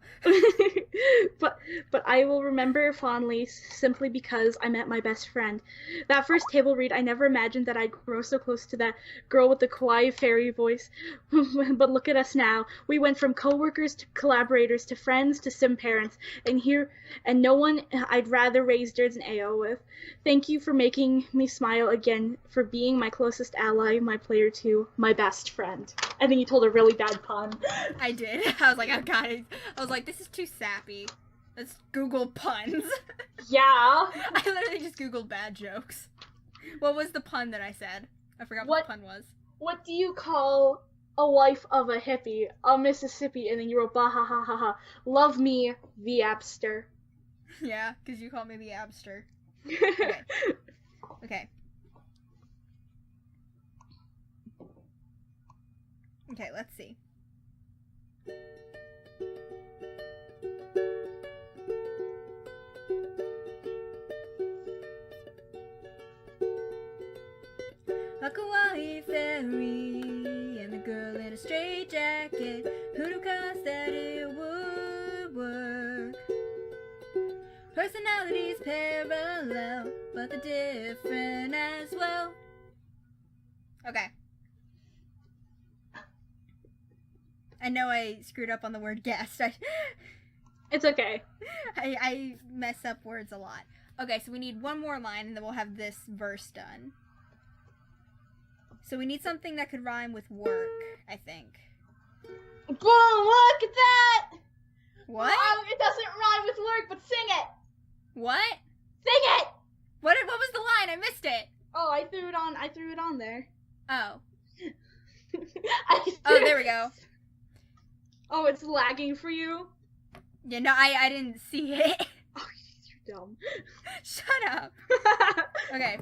but I will remember fondly simply because I met my best friend. That first table read, I never imagined that I'd grow so close to that girl with the kawaii fairy voice. But look at us now. We went from coworkers to collaborators to friends to sim parents, and no one I'd rather raise Nerds and AO with. Thank you for making me smile again, for being my closest ally, my player 2, my best friend. I think you told a really bad pun. I did. I was like, oh god. I was like, this is too sappy. Let's Google puns. Yeah. I literally just Googled bad jokes. What was the pun that I said? I forgot what the pun was. What do you call a wife of a hippie? A Mississippi, and then you wrote bah ha ha ha ha. Love me, the Abster. Yeah, because you called me the Abster. Okay. Okay. Okay, let's see. A kawaii fairy and the girl in a straight jacket. Who'd have guessed that it would work? Personalities parallel, but they're different as well. Okay. I know I screwed up on the word guest. It's okay. I mess up words a lot. Okay, so we need one more line and then we'll have this verse done. So we need something that could rhyme with work, I think. Boom, look at that! What? Wow, it doesn't rhyme with work, but sing it! What? Sing it! What was the line? I missed it. Oh, I threw it on there. Oh. Oh, There we go. Oh, it's lagging for you? Yeah, no, I didn't see it. Oh, you're dumb. Shut up. Okay.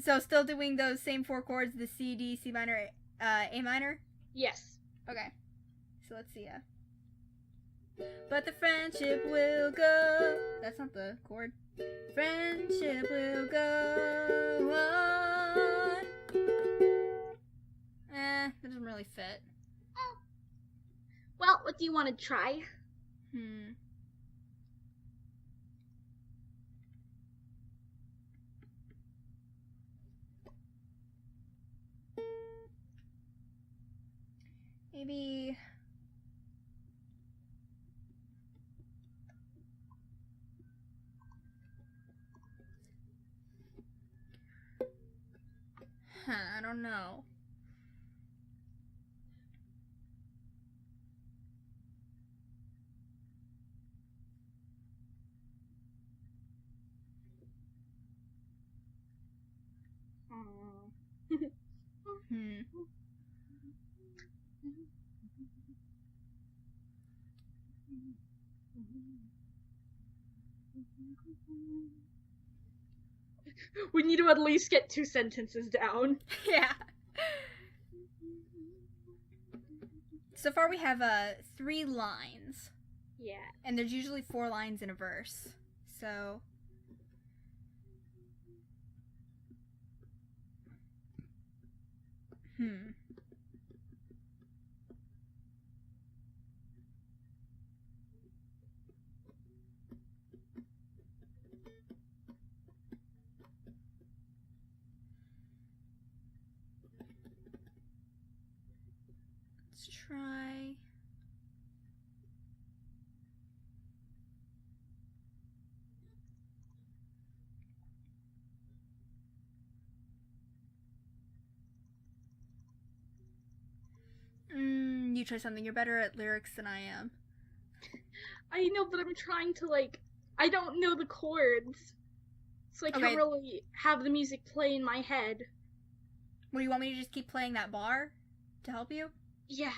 So still doing those same 4 chords, the C, D, C minor, A minor? Yes. Okay. So let's see, But the friendship will go. That's not the chord. Friendship will go on. That doesn't really fit. Well, what do you want to try? Maybe... I don't know. We need to at least get 2 sentences down. Yeah. So far we have 3 lines. Yeah. And there's usually 4 lines in a verse. So... Let's try... You try something. You're better at lyrics than I am. I know, but I'm trying to, I don't know the chords. So I can't really have the music play in my head. What, do you want me to just keep playing that bar to help you? Yeah.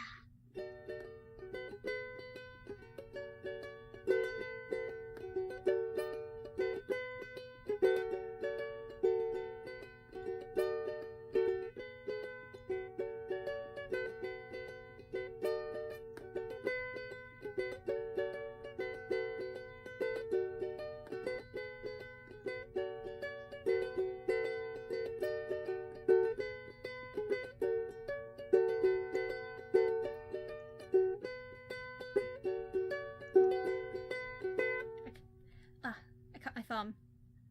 thumb.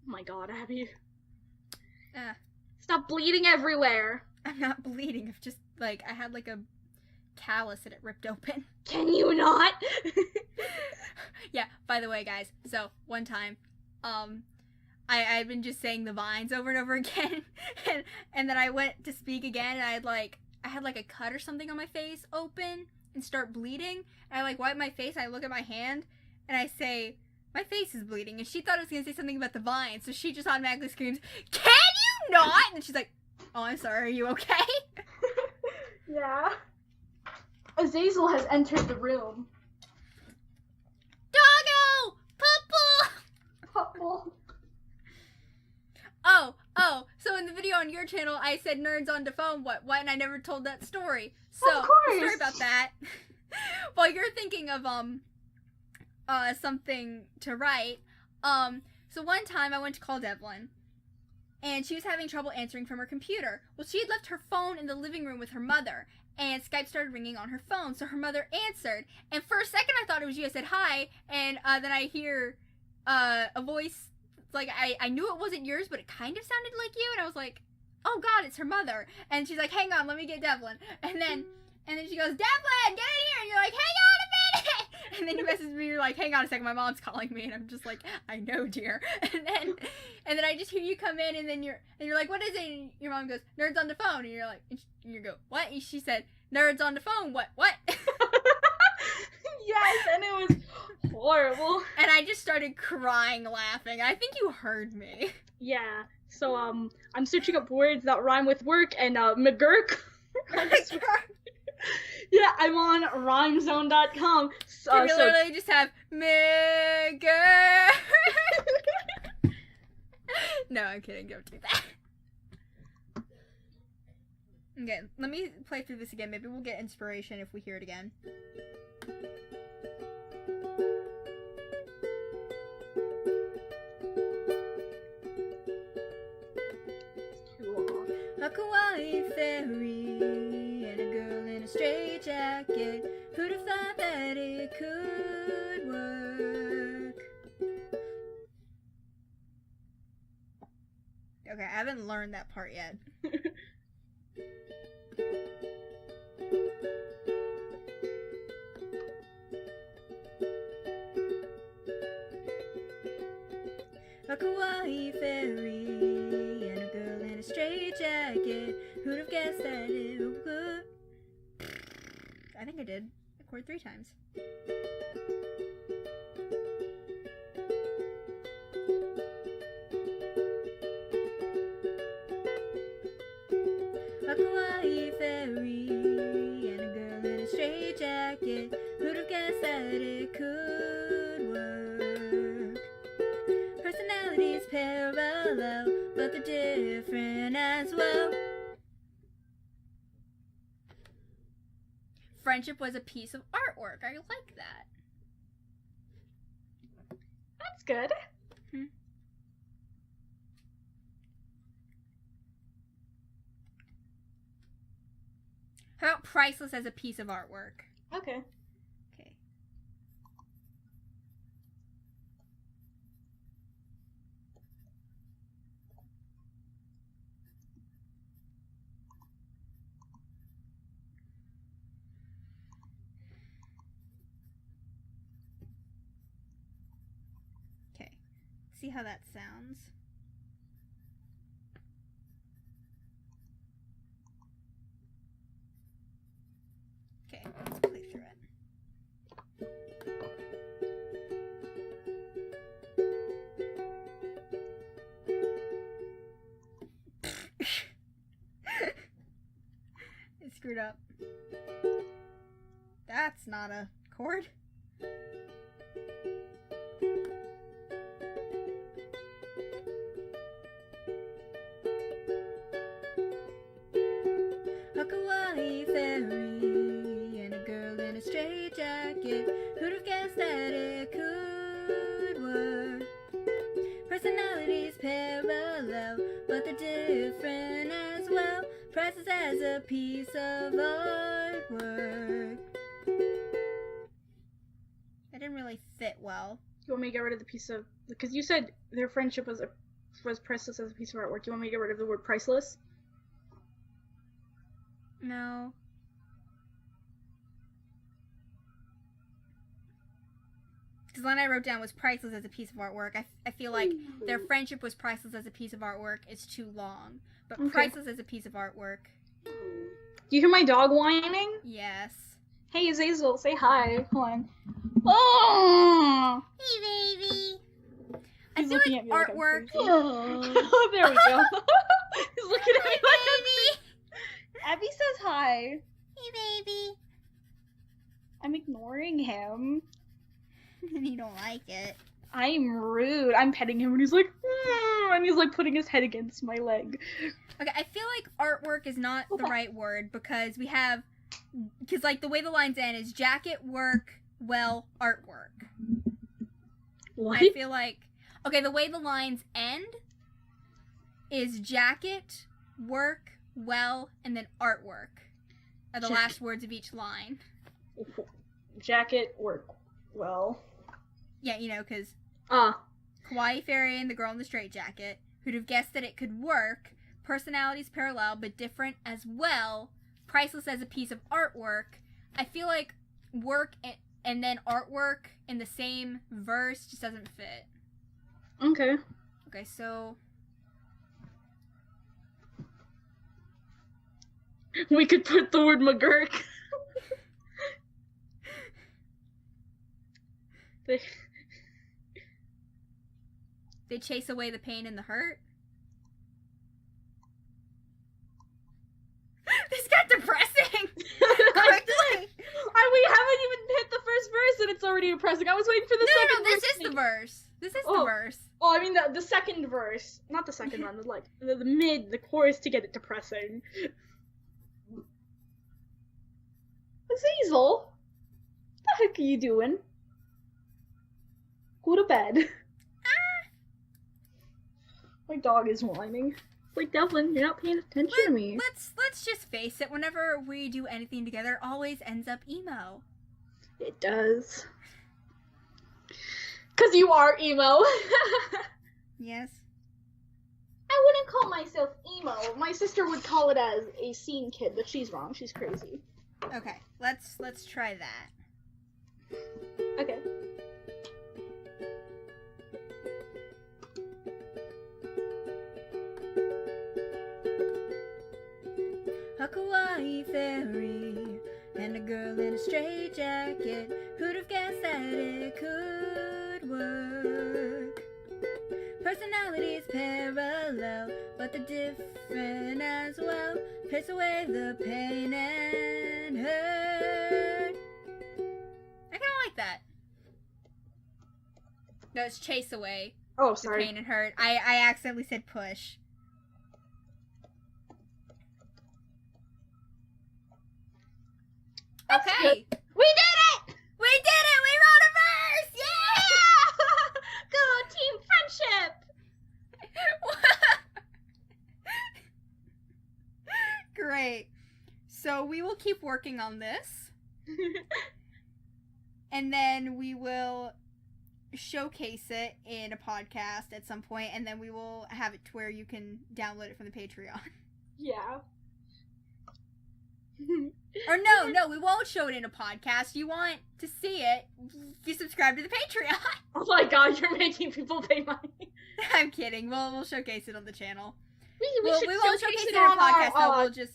Oh my god, Abby. Stop bleeding everywhere. I'm not bleeding. I've just, like, I had, like, a callus and it ripped open. Can you not? Yeah, by the way, guys, so, one time, I've been just saying the vines over and over again, and then I went to speak again, and I had, like, a cut or something on my face open and start bleeding, and I, like, wipe my face, I look at my hand, and I say, my face is bleeding, and she thought I was gonna say something about the vine, so she just automatically screams, can you not? And she's like, oh, I'm sorry, are you okay? Yeah. Azazel has entered the room. Doggo! Pupple. Oh, so in the video on your channel, I said nerds on the phone, what, and I never told that story. So, of course. Sorry about that. While you're thinking of, something to write, so one time I went to call Devlin, and she was having trouble answering from her computer. Well, she had left her phone in the living room with her mother, and Skype started ringing on her phone, so her mother answered, and for a second I thought it was you. I said hi, and then I hear a voice, like, I knew it wasn't yours, but it kind of sounded like you, and I was like, oh god, it's her mother, and she's like, hang on, let me get Devlin, and then she goes, Devlin, get in here, and you're like, hang on a minute, and then you message me, you're like, hang on a second, my mom's calling me, and I'm just like, I know, dear, and then I just hear you come in, and then you're like, what is it, and your mom goes, nerds on the phone, and you're like, and you go, what, and she said, nerds on the phone, what? Yes, and it was horrible. And I just started crying, laughing. I think you heard me. Yeah. So I'm searching up words that rhyme with work and McGurk. Yeah, I'm on rhymezone.com. So you literally just have Migger. No, I'm kidding. Don't do that. Okay, let me play through this again. Maybe we'll get inspiration if we hear it again. A kawaii fairy and a girl in a straight jacket. Who'd have thought that it could work? Okay, I haven't learned that part yet. A kawaii fairy and a girl in a straight jacket. Who'd have guessed that it would? I think I did. I chord 3 times. A kawaii fairy and a girl in a straight jacket. Who'd have guessed that it could work? Personalities parallel, but they're different as well. Friendship was a piece of artwork. I like that. That's good. How about priceless as a piece of artwork? Okay. Okay. Okay. See how that sounds. Okay, let's play through it. It screwed up. That's not a chord. A kawaii fairy and a girl in a straight jacket. Who'd have guessed that it could work? Personalities parallel, but they're different as well. Prices as a piece of artwork. That didn't really fit well. You want me to get rid of the piece of... Because you said their friendship was priceless as a piece of artwork. Do you want me to get rid of the word priceless? No. Because the line I wrote down was priceless as a piece of artwork. I feel like their friendship was priceless as a piece of artwork. It's too long. But Okay. priceless as a piece of artwork. Do you hear my dog whining? Yes. Hey, Azazel, say hi. Hold on. Oh! Hey, baby. I He's feel looking like at me like I'm artwork. crazy. Oh, there we go. He's looking at me like I'm Baby. crazy. Abby says hi. Hey, baby. I'm ignoring him. You don't like it. I'm rude. I'm petting him and he's like, and he's like putting his head against my leg. Okay, I feel like artwork is not the right word because we have, because like the way the lines end is jacket, work, well, artwork. What? I feel like, okay, the way the lines end is jacket, work, well, and then artwork are the last words of each line. Jacket, work, well. Yeah, you know, because Ah. Kawaii Fairy and the girl in the straitjacket, who'd have guessed that it could work, personalities parallel but different as well, priceless as a piece of artwork. I feel like work and then artwork in the same verse just doesn't fit. Okay. Okay, so We could put the word McGurk. they chase away the pain and the hurt. This got depressing. Quickly. We haven't even hit the first verse and it's already depressing. I was waiting for the second No, verse. this is the verse. This is the Oh. verse. Oh, I mean the second verse. Not the second one, but like the mid, the chorus to get it depressing. Azazel, what the heck are you doing? Go to bed. My dog is whining. Like, Devlin, you're not paying attention to me. Let's just face it. Whenever we do anything together, it always ends up emo. It does. 'Cause you are emo. Yes. I wouldn't call myself emo. My sister would call it as a scene kid, but she's wrong. She's crazy. Okay. Let's try that. Okay. A kawaii fairy and a girl in a straitjacket. Who'd have guessed that it could work? Personalities parallel, but they're different as well. Piss away the pain and hurt. I kind of like that. No, it's chase away Oh, the sorry. pain and hurt. I accidentally said push. That's Okay. good. We did it! We did it! We wrote a verse! Yeah! Go team friendship! Great. So we will keep working on this, and then we will showcase it in a podcast at some point, and then we will have it to where you can download it from the Patreon. Yeah. Or no, we won't show it in a podcast. You want to see it, you subscribe to the Patreon. Oh my god, you're making people pay money. I'm kidding. We will showcase it on the channel. We We should won't showcase it in a on podcast, our, though. We'll just...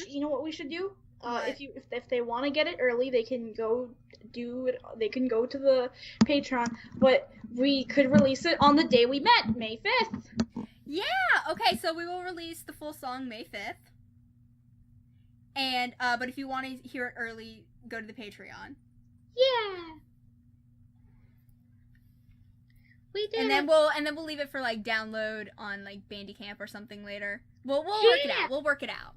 You know what we should do? What? If they want to get it early, they can go do it. They can go to the Patreon, but we could release it on the day we met, May 5th. Yeah! Okay, so we will release the full song May 5th. And, but if you want to hear it early, go to the Patreon. Yeah. We did And then it. we'll leave it for, like, download on, like, Bandicamp or something later. We'll work it Yeah. out. We'll work it out.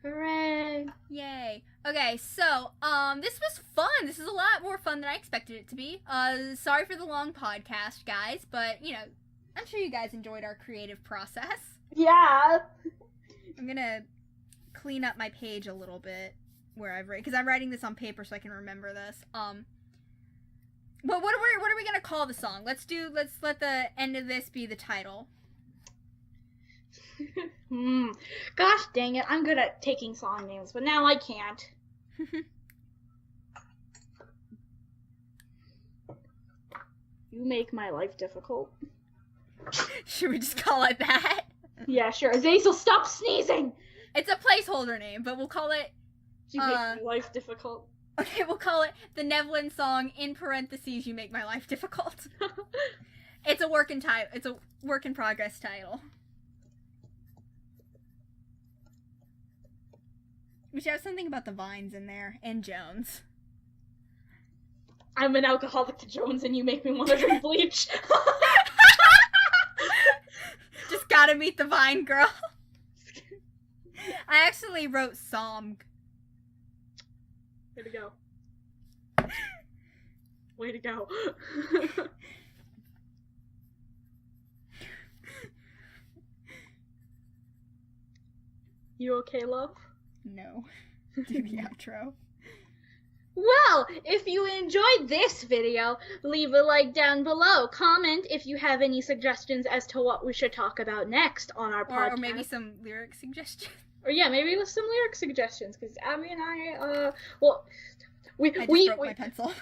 Hooray. Yay. Okay, so, this was fun. This is a lot more fun than I expected it to be. Sorry for the long podcast, guys, but, you know, I'm sure you guys enjoyed our creative process. Yeah. I'm gonna clean up my page a little bit where I've written, because I'm writing this on paper so I can remember this. But what are we gonna call the song? Let's let the end of this be the title. Gosh dang it, I'm good at taking song names, but now I can't. You make my life difficult. Should we just call it that? Yeah, sure. Azazel, stop sneezing! It's a placeholder name, but we'll call it... You make my life difficult. Okay, we'll call it the Devlin song, in parentheses, you make my life difficult. It's a work in progress title. We should have something about the Vines in there, and Jones. I'm an alcoholic to Jones and you make me want to drink bleach. Just gotta meet the Vine girl. I actually wrote song. Way to go. Way to go. You okay, love? No. Do the outro. Well, if you enjoyed this video, leave a like down below. Comment if you have any suggestions as to what we should talk about next on our podcast. Or maybe some lyric suggestions. Or yeah, maybe with some lyric suggestions, because Abby and I, I just broke my pencil.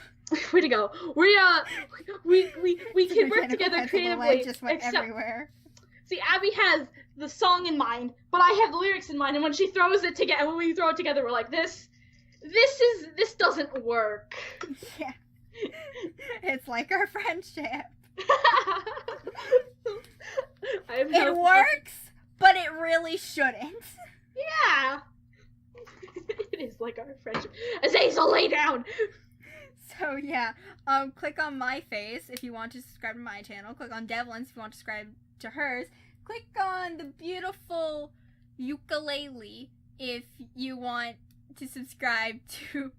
Way to go. We can work together creatively. Just went everywhere. See, Abby has the song in mind, but I have the lyrics in mind, and when she throws it together, and when we throw it together, we're like, this doesn't work. Yeah. It's like our friendship. It works, but it really shouldn't. Yeah. It is like our friendship. Azazel, lay down! So yeah, click on my face if you want to subscribe to my channel. Click on Devlin's if you want to subscribe to hers. Click on the beautiful ukulele if you want to subscribe to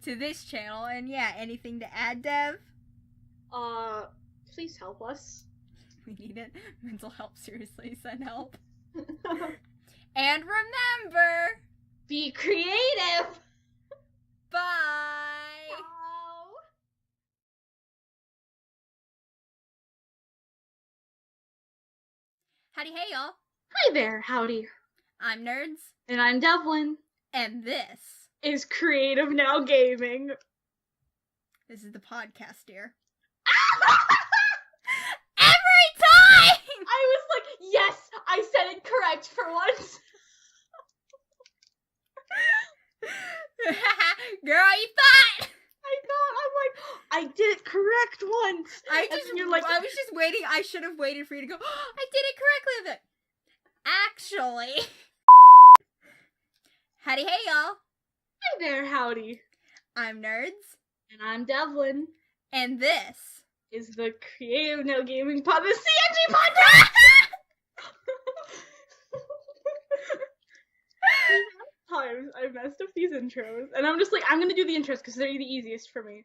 this channel. And yeah, anything to add, Dev? Please help us. We need it. Mental health, seriously, send help. And remember, be creative! Bye! Ciao. Howdy, hey y'all. Hi there, Howdy. I'm Nerdz. And I'm Devlin. And this is Creative Now Gaming. This is the podcast, dear. Every time! I was like, yes, I said it correct for once. Girl, you thought! I'm like, I did it correct once. I was just waiting. I should have waited for you to go, oh, I did it correctly. Actually. Howdy, hey y'all. Hi there, Howdy. I'm Nerdz. And I'm Devlin. And this is the Creative Now Gaming Pod, the CNG Podcast! Times I messed up these intros, and I'm just like, I'm gonna do the intros because they're the easiest for me.